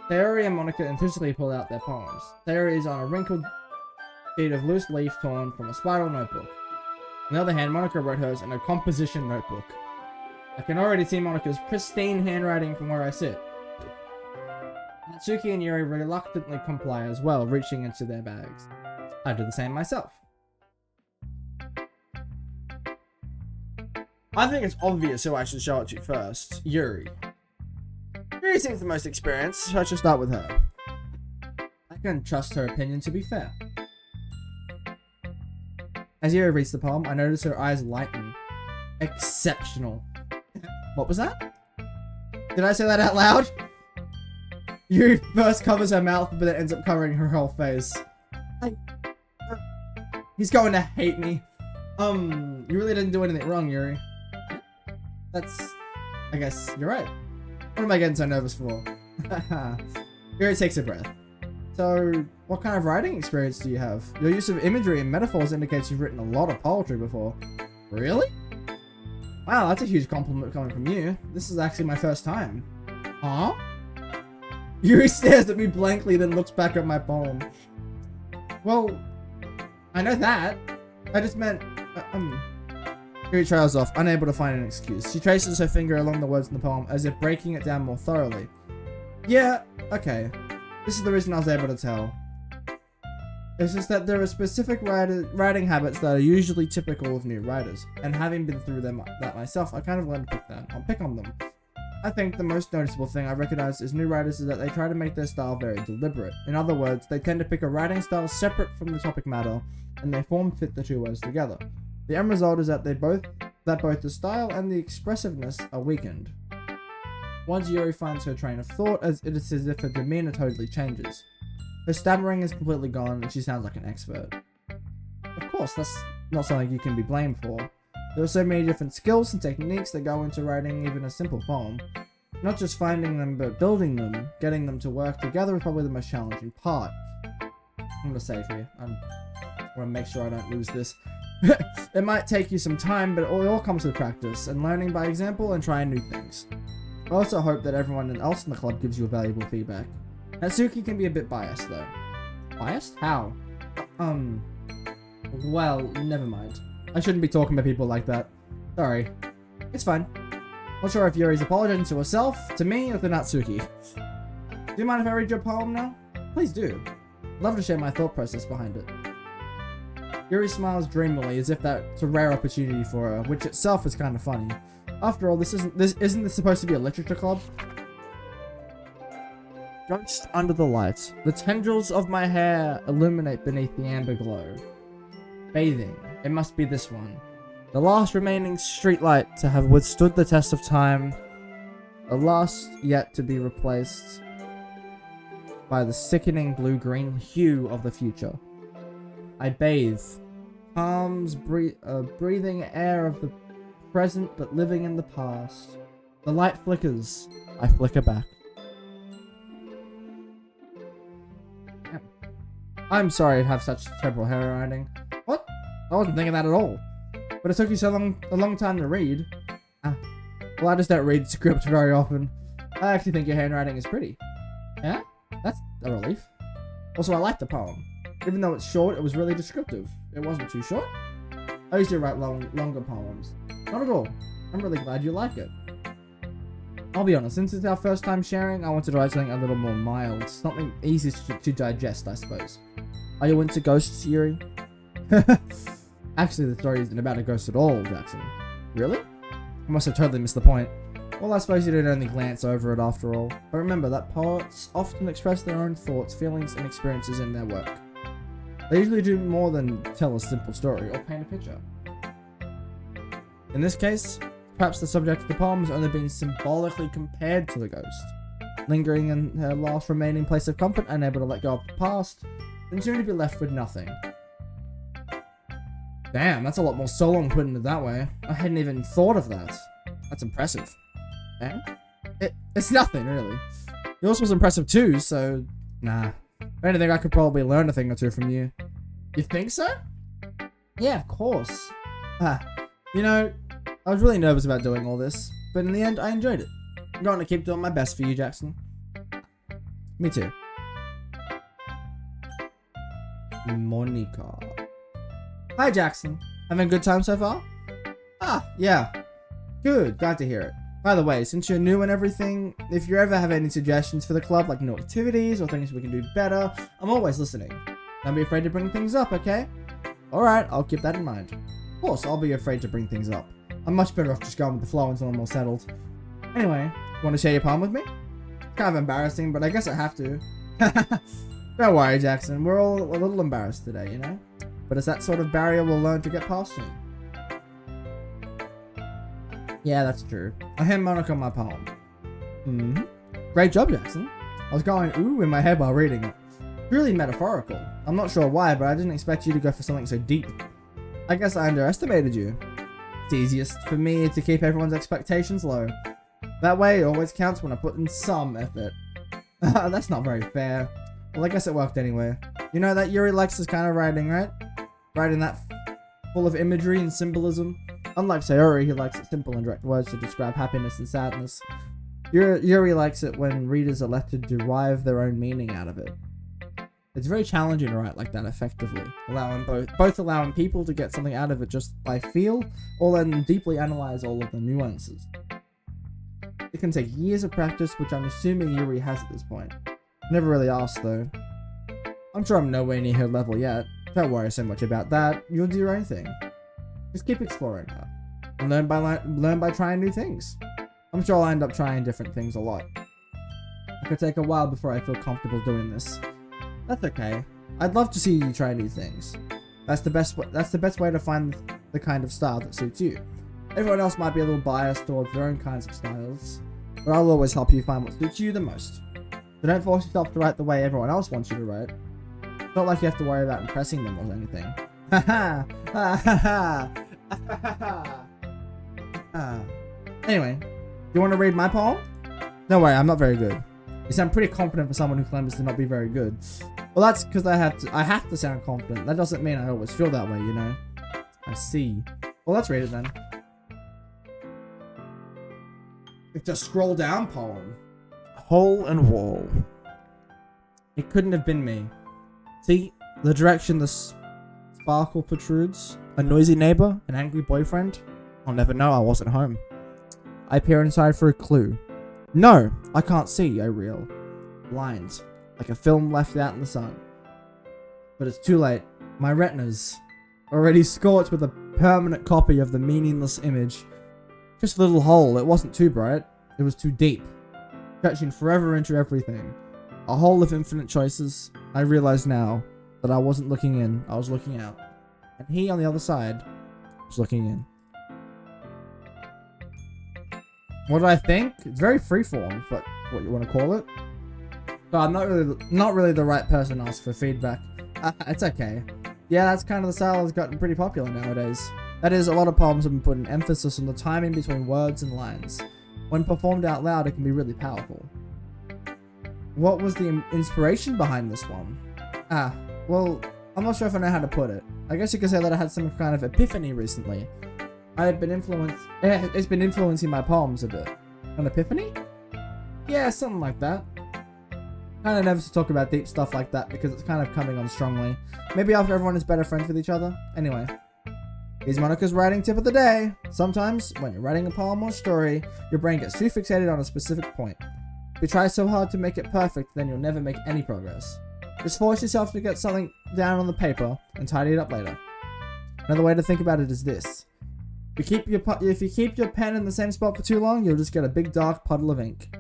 Sayori and Monica enthusiastically pull out their poems. Sayori is on a wrinkled sheet of loose leaf torn from a spiral notebook. On the other hand, Monica wrote hers in a composition notebook. I can already see Monica's pristine handwriting from where I sit. Natsuki and Yuri reluctantly comply as well, reaching into their bags. I do the same myself. I think it's obvious who I should show it to first. Yuri. Yuri seems the most experienced, so I should start with her. I can trust her opinion to be fair. As Yuri reads the poem, I notice her eyes lighten. Exceptional. What was that? Did I say that out loud? Yuri first covers her mouth, but then ends up covering her whole face. He's going to hate me. You really didn't do anything wrong, Yuri. I guess you're right. What am I getting so nervous for? Yuri takes a breath. So, What kind of writing experience do you have? Your use of imagery and metaphors indicates you've written a lot of poetry before. Really? Wow, that's a huge compliment coming from you. This is actually my first time. Huh? Yuri stares at me blankly, then looks back at my poem. Well, I know that. I just meant, Yuri trails off, unable to find an excuse. She traces her finger along the words in the poem, as if breaking it down more thoroughly. Yeah, okay. This is the reason I was able to tell. It's just that there are specific writing habits that are usually typical of new writers, and having been through that myself, I kind of learned to pick on them. I think the most noticeable thing I recognize is new writers is that they try to make their style very deliberate. In other words, they tend to pick a writing style separate from the topic matter, and they fit the two words together. The end result is that both the style and the expressiveness are weakened. Once Yuri finds her train of thought, it is as if her demeanor totally changes. Her stammering is completely gone, and she sounds like an expert. Of course, that's not something you can be blamed for. There are so many different skills and techniques that go into writing even a simple poem. Not just finding them, but building them, getting them to work together is probably the most challenging part. I'm gonna save here. I want to make sure I don't lose this. It might take you some time, but it all comes with practice, and learning by example and trying new things. I also hope that everyone else in the club gives you valuable feedback. Natsuki can be a bit biased, though. Biased? How? Well, never mind. I shouldn't be talking to people like that. Sorry. It's fine. Not sure if Yuri's apologizing to herself, to me, or to Natsuki. Do you mind if I read your poem now? Please do. I'd love to share my thought process behind it. Yuri smiles dreamily, as if that's a rare opportunity for her, which itself is kind of funny. After all, isn't this supposed to be a literature club? Ghost under the lights. The tendrils of my hair illuminate beneath the amber glow. Bathing. It must be this one. The last remaining streetlight to have withstood the test of time. The last yet to be replaced by the sickening blue-green hue of the future. I bathe. Palms breathing air of the present but living in the past. The light flickers. I flicker back. I'm sorry to have such terrible handwriting. What? I wasn't thinking that at all. But it took you a long time to read. Well, I just don't read scripts very often. I actually think your handwriting is pretty. Yeah? That's a relief. Also, I like the poem. Even though it's short, it was really descriptive. It wasn't too short. I usually write longer poems. Not at all. I'm really glad you like it. I'll be honest, since it's our first time sharing, I wanted to write something a little more mild. Something easy to digest, I suppose. Are you into ghosts, Yuri? Actually, the story isn't about a ghost at all, Jackson. Really? I must have totally missed the point. Well, I suppose you didn't only glance over it after all. But remember that poets often express their own thoughts, feelings, and experiences in their work. They usually do more than tell a simple story or paint a picture. In this case, perhaps the subject of the poem has only been symbolically compared to the ghost, lingering in her last remaining place of comfort, unable to let go of the past, and soon to be left with nothing. Damn, that's a lot more solo putting it that way. I hadn't even thought of that. That's impressive. Eh? It's nothing, really. Yours was impressive too, so... Nah. If anything, I could probably learn a thing or two from you. You think so? Yeah, of course. You know, I was really nervous about doing all this, but in the end, I enjoyed it. I'm going to keep doing my best for you, Jackson. Me too. Monica. Hi, Jackson. Having a good time so far? Yeah. Good, glad to hear it. By the way, since you're new and everything, if you ever have any suggestions for the club, like new activities or things we can do better, I'm always listening. Don't be afraid to bring things up, okay? Alright, I'll keep that in mind. Of course, I'll be afraid to bring things up. I'm much better off just going with the flow until I'm all settled. Anyway, want to share your poem with me? It's kind of embarrassing, but I guess I have to. Don't worry, Jackson. We're all a little embarrassed today, you know? But it's that sort of barrier we'll learn to get past soon. Yeah, that's true. I hand Monica my poem. Great job, Jackson. I was going ooh in my head while reading it. Really metaphorical. I'm not sure why, but I didn't expect you to go for something so deep. I guess I underestimated you. It's easiest for me to keep everyone's expectations low. That way, it always counts when I put in some effort. That's not very fair. Well, I guess it worked anyway. You know that Yuri likes this kind of writing, right? Writing that full of imagery and symbolism. Unlike Sayori, he likes it simple and direct words to describe happiness and sadness. Yuri likes it when readers are left to derive their own meaning out of it. It's very challenging to write like that effectively, allowing both allowing people to get something out of it just by feel, or then deeply analyze all of the nuances. It can take years of practice, which I'm assuming Yuri has at this point. Never really asked though. I'm sure I'm nowhere near her level yet. Don't worry so much about that. You'll do your own thing. Just keep exploring her, and learn by trying new things. I'm sure I'll end up trying different things a lot. It could take a while before I feel comfortable doing this. That's okay. I'd love to see you try new things. That's the best way to find the kind of style that suits you. Everyone else might be a little biased towards their own kinds of styles, but I'll always help you find what suits you the most. So don't force yourself to write the way everyone else wants you to write. It's not like you have to worry about impressing them or anything. Haha! Anyway, you want to read my poem? Don't worry, I'm not very good. You sound pretty confident for someone who claims to not be very good. Well, that's because I have to sound confident. That doesn't mean I always feel that way, you know. I see. Well, let's read it then. It's a scroll down poem. Hole and wall. It couldn't have been me. See the direction the sparkle protrudes? A noisy neighbor? An angry boyfriend? I'll never know, I wasn't home. I peer inside for a clue. No, I can't see, I reel. Blind, like a film left out in the sun. But it's too late. My retina's already scorched with a permanent copy of the meaningless image. Just a little hole, it wasn't too bright. It was too deep. Stretching forever into everything. A hole of infinite choices. I realize now that I wasn't looking in, I was looking out. And he on the other side was looking in. What do I think? It's very freeform, but what you want to call it. But I'm not really the right person to ask for feedback. It's okay. Yeah, that's kind of the style that's gotten pretty popular nowadays. That is, a lot of poems have been putting emphasis on the timing between words and lines. When performed out loud, it can be really powerful. What was the inspiration behind this one? Well, I'm not sure if I know how to put it. I guess you could say that I had some kind of epiphany recently. It's been influencing my poems a bit. An epiphany? Yeah, something like that. Kinda nervous to talk about deep stuff like that because it's kind of coming on strongly. Maybe after everyone is better friends with each other. Anyway. Here's Monica's writing tip of the day. Sometimes, when you're writing a poem or story, your brain gets too fixated on a specific point. If you try so hard to make it perfect, then you'll never make any progress. Just force yourself to get something down on the paper and tidy it up later. Another way to think about it is this. If you keep your pen in the same spot for too long, you'll just get a big dark puddle of ink.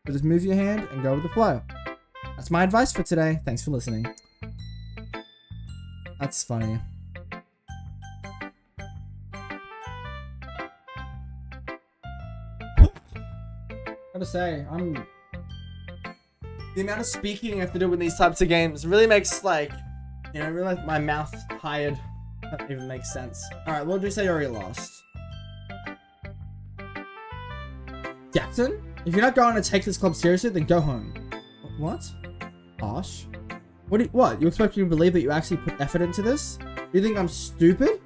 So just move your hand and go with the flow. That's my advice for today. Thanks for listening. That's funny. Gotta say, the amount of speaking you have to do with these types of games really makes, like, you know, really, like, my mouth tired. That even makes sense. Alright, what did you say you already lost? Jackson? If you're not going to take this club seriously, then go home. What? Harsh? What? You expect me to believe that you actually put effort into this? You think I'm stupid?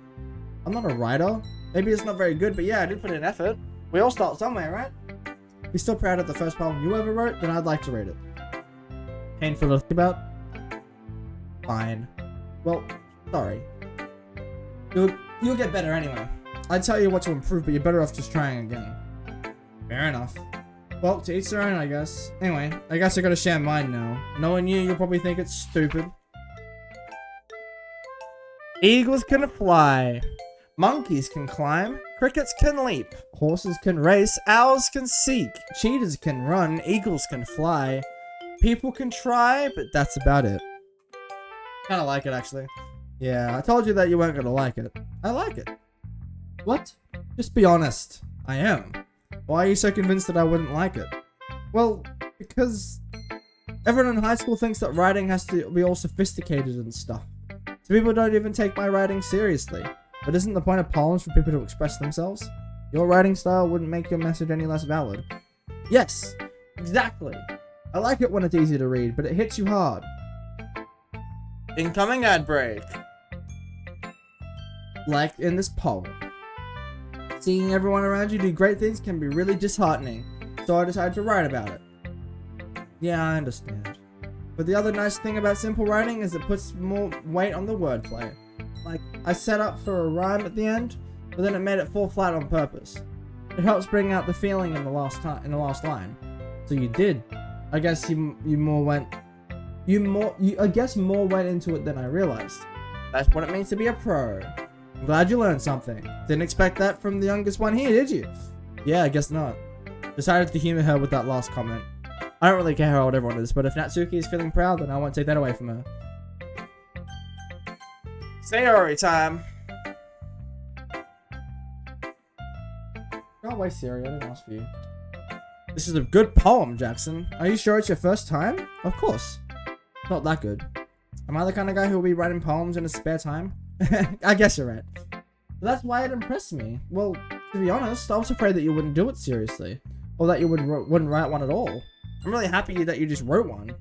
I'm not a writer. Maybe it's not very good, but yeah, I did put in effort. We all start somewhere, right? If you're still proud of the first poem you ever wrote, then I'd like to read it. Painful to think about? Fine. Well, sorry. You'll get better anyway. I'd tell you what to improve, but you're better off just trying again. Fair enough. Well, to each their own, I guess. Anyway, I guess I gotta share mine now. Knowing you'll probably think it's stupid. Eagles can fly. Monkeys can climb. Crickets can leap. Horses can race. Owls can seek. Cheetahs can run. Eagles can fly. People can try, but that's about it. Kinda like it, actually. Yeah, I told you that you weren't gonna like it. I like it. What? Just be honest. I am. Why are you so convinced that I wouldn't like it? Well, because everyone in high school thinks that writing has to be all sophisticated and stuff. So people don't even take my writing seriously. But isn't the point of poems for people to express themselves? Your writing style wouldn't make your message any less valid. Yes, exactly. I like it when it's easy to read, but it hits you hard. Incoming ad break. Like in this poem. Seeing everyone around you do great things can be really disheartening, so I decided to write about it. Yeah, I understand. But the other nice thing about simple writing is it puts more weight on the wordplay. Like, I set up for a rhyme at the end, but then it made it fall flat on purpose. It helps bring out the feeling in the last line. So you did. I guess you more went into it than I realized. That's what it means to be a pro. I'm glad you learned something. Didn't expect that from the youngest one here, did you? Yeah, I guess not. Decided to humor her with that last comment. I don't really care how old everyone is, but if Natsuki is feeling proud, then I won't take that away from her. Sayori time. Go away, Siri. I didn't ask for you. This is a good poem, Jackson. Are you sure it's your first time? Of course. Not that good. Am I the kind of guy who will be writing poems in his spare time? I guess you're right. But that's why it impressed me. Well, to be honest, I was afraid that you wouldn't do it seriously. Or that you wouldn't write one at all. I'm really happy that you just wrote one.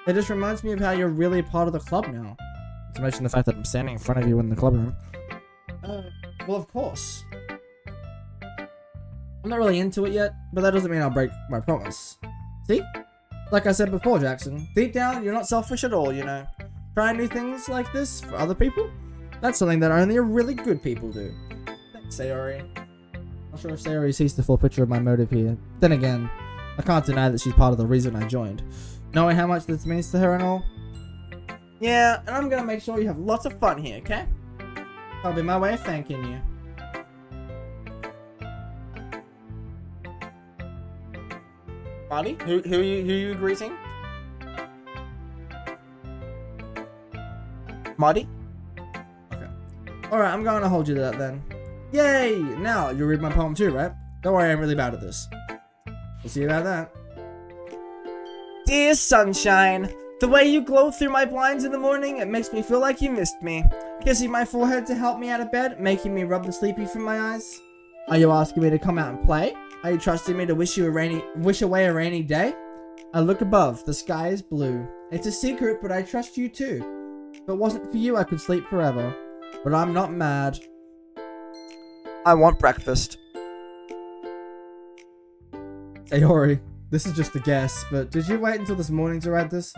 It just reminds me of how you're really part of the club now. Not to mention the fact that I'm standing in front of you in the club room. Well, of course. I'm not really into it yet, but that doesn't mean I'll break my promise. See? Like I said before, Jackson, deep down, you're not selfish at all, you know. Trying new things like this for other people? That's something that only really good people do. Thanks, Sayori. Not sure if Sayori sees the full picture of my motive here. Then again, I can't deny that she's part of the reason I joined. Knowing how much this means to her and all. Yeah, and I'm gonna make sure you have lots of fun here, okay? That'll be my way of thanking you. Marty, who are you greeting? Marty? Okay. Alright, I'm going to hold you to that then. Yay! Now, you'll read my poem too, right? Don't worry, I'm really bad at this. We'll see about that. Dear sunshine, the way you glow through my blinds in the morning, it makes me feel like you missed me. Kissing my forehead to help me out of bed, making me rub the sleepy from my eyes. Are you asking me to come out and play? Are you trusting me to wish away a rainy day? I look above, the sky is blue. It's a secret, but I trust you too. If it wasn't for you, I could sleep forever. But I'm not mad. I want breakfast. Sayori, this is just a guess, but did you wait until this morning to write this?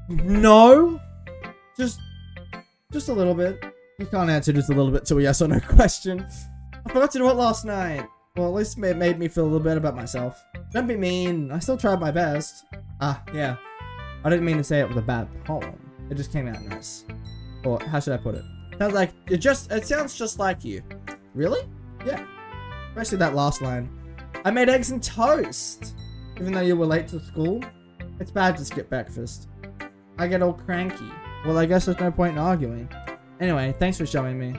No. Just a little bit. You can't answer just a little bit to a yes or no question. I forgot to do it last night. Well, at least it made me feel a little bit about myself. Don't be mean. I still tried my best. Ah, yeah. I didn't mean to say it was a bad poem. It just came out nice. Or how should I put it? Sounds like it sounds just like you. Really? Yeah. Especially that last line. I made eggs and toast. Even though you were late to school. It's bad to skip breakfast. I get all cranky. Well, I guess there's no point in arguing. Anyway, thanks for showing me.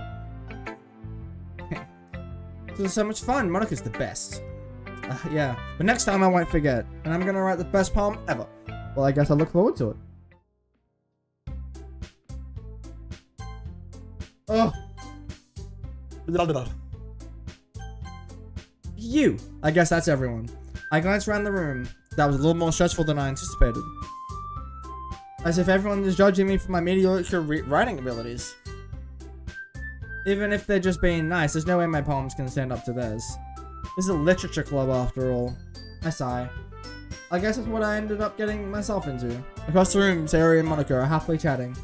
This was so much fun. Monica's the best. Yeah, but next time I won't forget. And I'm gonna write the best poem ever. Well, I guess I look forward to it. Oh. You. I guess that's everyone. I glanced around the room. That was a little more stressful than I anticipated. As if everyone is judging me for my mediocre writing abilities. Even if they're just being nice, there's no way my poems can stand up to theirs. This is a literature club after all. I sigh. I guess that's what I ended up getting myself into. Across the room, Sayori and Monica are happily chatting.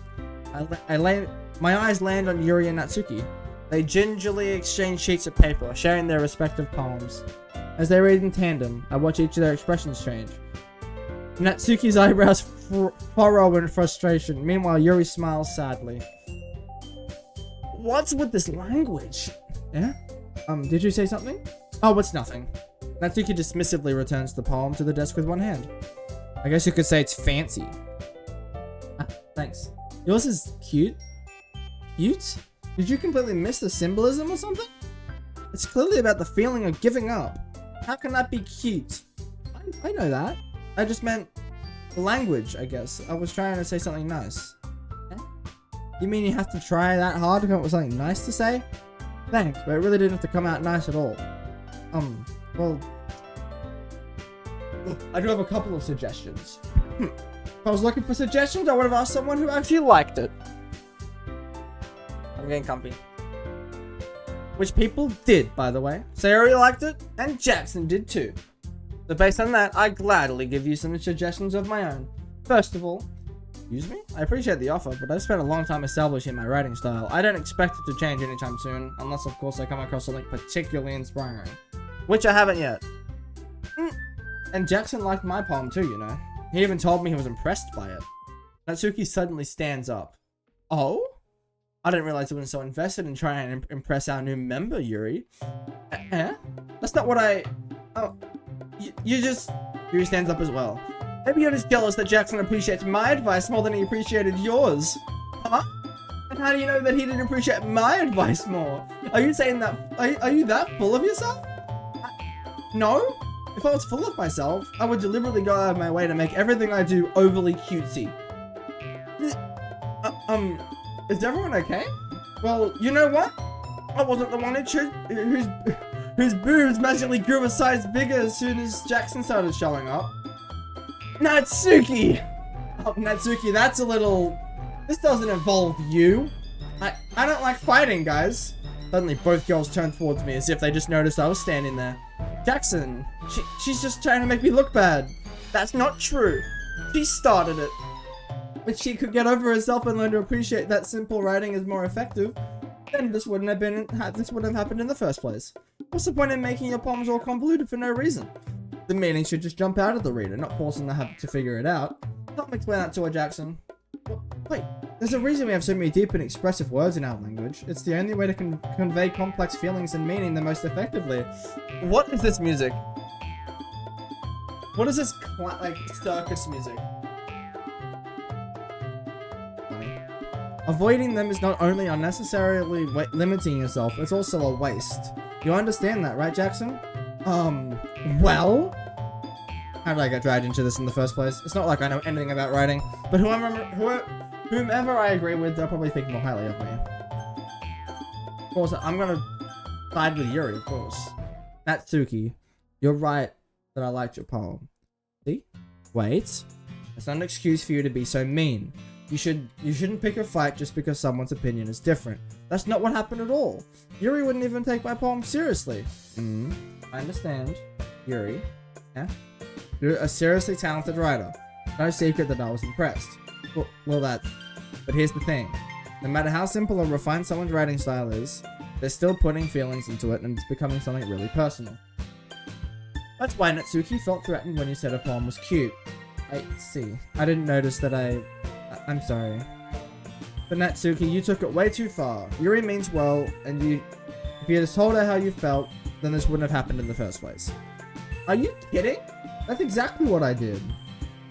My eyes land on Yuri and Natsuki. They gingerly exchange sheets of paper, sharing their respective poems. As they read in tandem, I watch each of their expressions change. Natsuki's eyebrows furrow in frustration. Meanwhile, Yuri smiles sadly. What's with this language? Yeah? Did you say something? Oh, it's nothing. Natsuki dismissively returns the poem to the desk with one hand. I guess you could say it's fancy. Ah, thanks. Yours is cute. Cute? Did you completely miss the symbolism or something? It's clearly about the feeling of giving up. How can that be cute? I know that. I just meant the language, I guess. I was trying to say something nice. You mean you have to try that hard to come up with something nice to say? Thanks, but it really didn't have to come out nice at all. Well... I do have a couple of suggestions. If I was looking for suggestions, I would have asked someone who actually liked it. I'm getting comfy. Which people did, by the way. Sayori liked it, and Jackson did too. So based on that, I gladly give you some suggestions of my own. First of all, excuse me? I appreciate the offer, but I've spent a long time establishing my writing style. I don't expect it to change anytime soon, unless of course I come across something particularly inspiring. Which I haven't yet. And Jackson liked my poem too, you know. He even told me he was impressed by it. Natsuki suddenly stands up. Oh? I didn't realize you were so invested in trying to impress our new member, Yuri. That's not what I... Oh, you just... Yuri stands up as well. Maybe you're just jealous that Jackson appreciates my advice more than he appreciated yours. Huh? And how do you know that he didn't appreciate my advice more? Are you saying that... Are you that full of yourself? No? If I was full of myself, I would deliberately go out of my way to make everything I do overly cutesy. Is everyone okay? Well, you know what? I wasn't the one whose boobs magically grew a size bigger as soon as Jackson started showing up. Natsuki! Oh, Natsuki, that's a little... This doesn't involve you. I don't like fighting, guys. Suddenly, both girls turned towards me as if they just noticed I was standing there. Jackson, she's just trying to make me look bad. That's not true. She started it. If she could get over herself and learn to appreciate that simple writing is more effective, then this wouldn't have happened in the first place. What's the point in making your poems all convoluted for no reason? The meaning should just jump out of the reader, not forcing them to figure it out. Help me explain that to her, Jackson. Wait, there's a reason we have so many deep and expressive words in our language. It's the only way to convey complex feelings and meaning the most effectively. What is this music? What is this, like, circus music? Funny. Avoiding them is not only unnecessarily limiting yourself, it's also a waste. You understand that, right, Jackson? Well? How did I get dragged into this in the first place? It's not like I know anything about writing, but whomever I agree with, they'll probably think more highly of me. Of course, I'm gonna side with Yuri, of course. Natsuki, you're right that I liked your poem. See? Wait. It's not an excuse for you to be so mean. You shouldn't pick a fight just because someone's opinion is different. That's not what happened at all. Yuri wouldn't even take my poem seriously. I understand. Yuri. Yeah? You're a seriously talented writer. No secret that I was impressed. Well, that. But here's the thing. No matter how simple or refined someone's writing style is, they're still putting feelings into it and it's becoming something really personal. That's why Natsuki felt threatened when you said a poem was cute. I see. I didn't notice that I'm sorry. But Natsuki, you took it way too far. Yuri means well, and if you had told her how you felt, then this wouldn't have happened in the first place. Are you kidding? That's exactly what I did.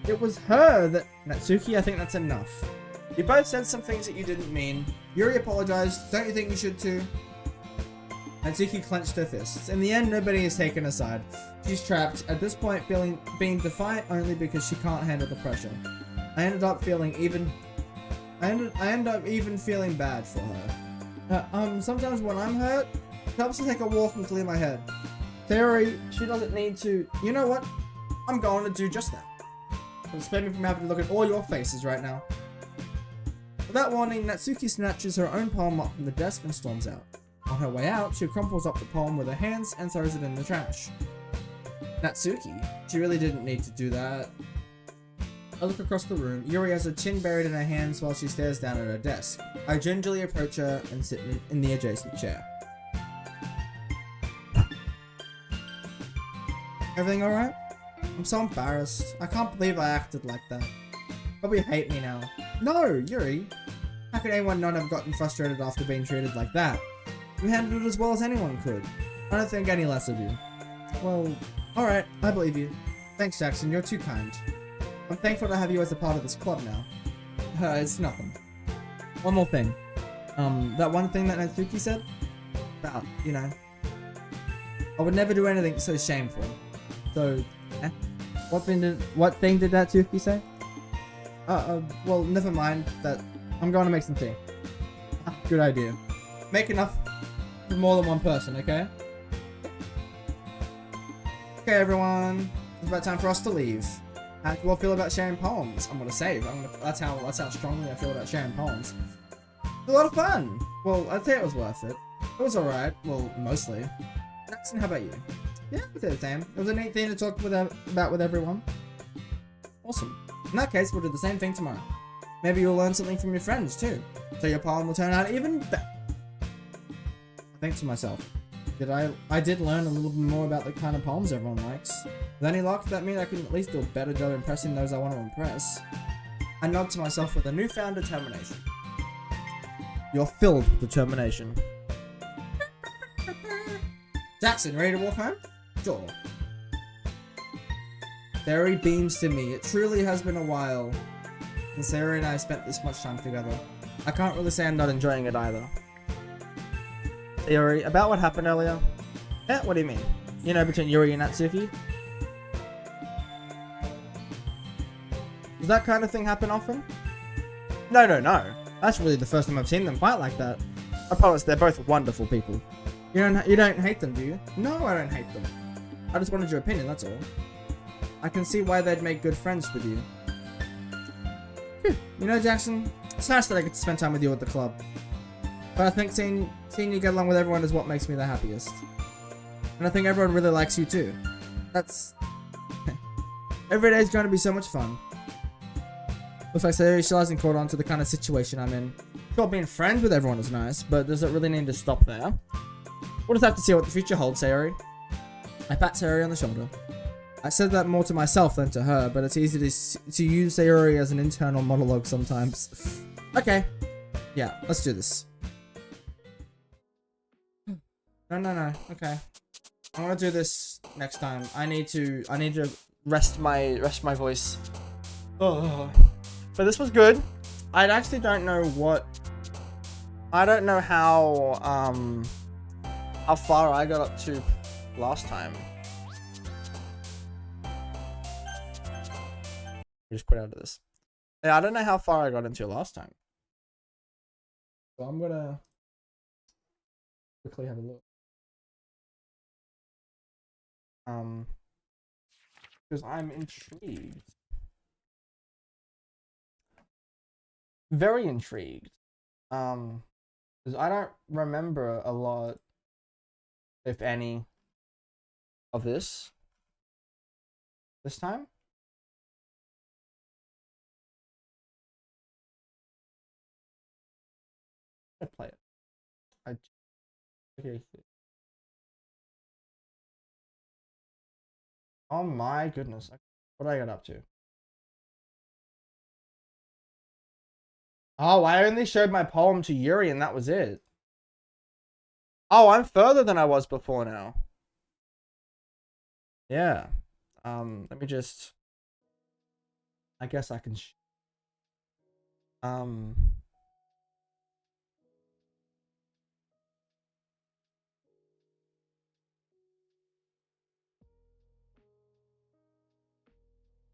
It was her that... Natsuki, I think that's enough. You both said some things that you didn't mean. Yuri apologized. Don't you think you should too? Natsuki clenched her fists. In the end, nobody is taken aside. She's trapped, at this point being defiant only because she can't handle the pressure. I ended up even feeling bad for her. Sometimes when I'm hurt, it helps to take a walk and clear my head. Theory, she doesn't need to... You know what? I'm going to do just that. It'll spare me from having to look at all your faces right now. Without warning, Natsuki snatches her own poem up from the desk and storms out. On her way out, she crumples up the poem with her hands and throws it in the trash. Natsuki? She really didn't need to do that. I look across the room. Yuri has her chin buried in her hands while she stares down at her desk. I gingerly approach her and sit in the adjacent chair. Everything alright? I'm so embarrassed. I can't believe I acted like that. Probably hate me now. No, Yuri. How could anyone not have gotten frustrated after being treated like that? You handled it as well as anyone could. I don't think any less of you. Well, alright, I believe you. Thanks, Jackson, you're too kind. I'm thankful to have you as a part of this club now. It's nothing. One more thing. That one thing that Natsuki said? About, you know. I would never do anything so shameful. So, what thing did Natsuki say? Well, never mind that. I'm going to make some tea. Good idea. Make enough for more than one person, okay? Okay, everyone. It's about time for us to leave. How do I feel about sharing poems? I'm gonna save. That's how strongly I feel about sharing poems. It's a lot of fun. Well, I'd say it was worth it. It was alright. Well, mostly. Jackson, how about you? Yeah, I'd say the same. It was a neat thing to talk about with everyone. Awesome. In that case, we'll do the same thing tomorrow. Maybe you'll learn something from your friends too, so your poem will turn out even better. I think to myself, I did learn a little bit more about the kind of poems everyone likes. With any luck, that means I can at least do a better job impressing those I want to impress. I nod to myself with a newfound determination. You're filled with determination. Jackson, ready to walk home? Sure. Barry beams to me. It truly has been a while since Sarah and I spent this much time together. I can't really say I'm not enjoying it either. Yuri, about what happened earlier? Yeah, what do you mean? You know, between Yuri and Natsuki? Does that kind of thing happen often? No. That's really the first time I've seen them fight like that. I promise they're both wonderful people. You don't hate them, do you? No, I don't hate them. I just wanted your opinion, that's all. I can see why they'd make good friends with you. Phew. You know, Jackson, it's nice that I get to spend time with you at the club. But I think seeing you get along with everyone is what makes me the happiest. And I think everyone really likes you too. That's... Every day is going to be so much fun. Looks like Sayori still hasn't caught on to the kind of situation I'm in. Sure, being friends with everyone is nice, but does it really need to stop there? We'll just have to see what the future holds, Sayori. I pat Sayori on the shoulder. I said that more to myself than to her, but it's easy to use Sayori as an internal monologue sometimes. Okay. Yeah, let's do this. No. Okay. I'm gonna do this next time. I need to rest my voice. Oh. But this was good. I actually don't know how far I got up to last time. Just quit out of this. Yeah, I don't know how far I got into last time. So I'm gonna quickly have a look. Because I'm intrigued. Very intrigued. Because I don't remember a lot, if any, of this time. I play it. Okay. Oh my goodness. What I got up to? Oh, I only showed my poem to Yuri and that was it. Oh, I'm further than I was before now. Yeah. Let me just... I guess I can...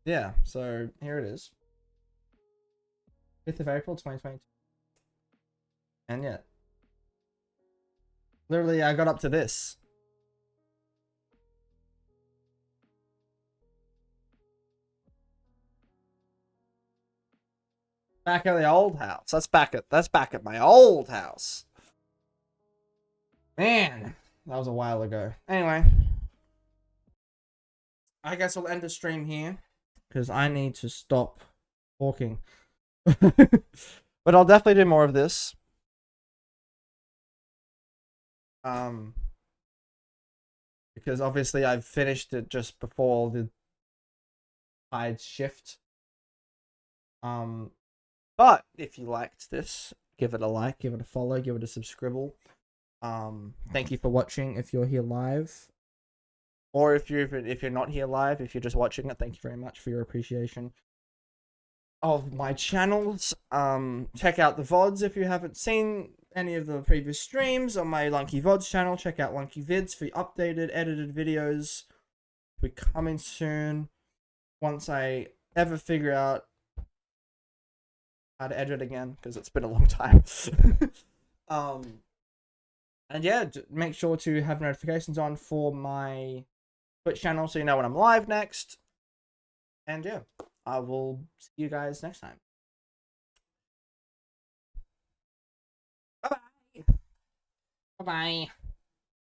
Yeah, so here it is. 5th of April, 2022. And yeah. Literally, I got up to this. Back at the old house. That's back at my old house. Man, that was a while ago. Anyway. I guess I'll end the stream here. Because I need to stop talking. But I'll definitely do more of this. Because obviously I've finished it just before the tide shift. But if you liked this, give it a like, give it a follow, give it a subscribe. Thank you for watching if you're here live. Or if you're not here live, if you're just watching it, thank you very much for your appreciation of my channels. Check out the VODs if you haven't seen any of the previous streams on my Lunky VODs channel. Check out Lunky Vids for updated, edited videos. We're coming soon. Once I ever figure out how to edit again, because it's been a long time. And yeah, make sure to have notifications on for my Twitch channel so you know when I'm live next. And yeah, I will see you guys next time. Bye bye. Bye bye.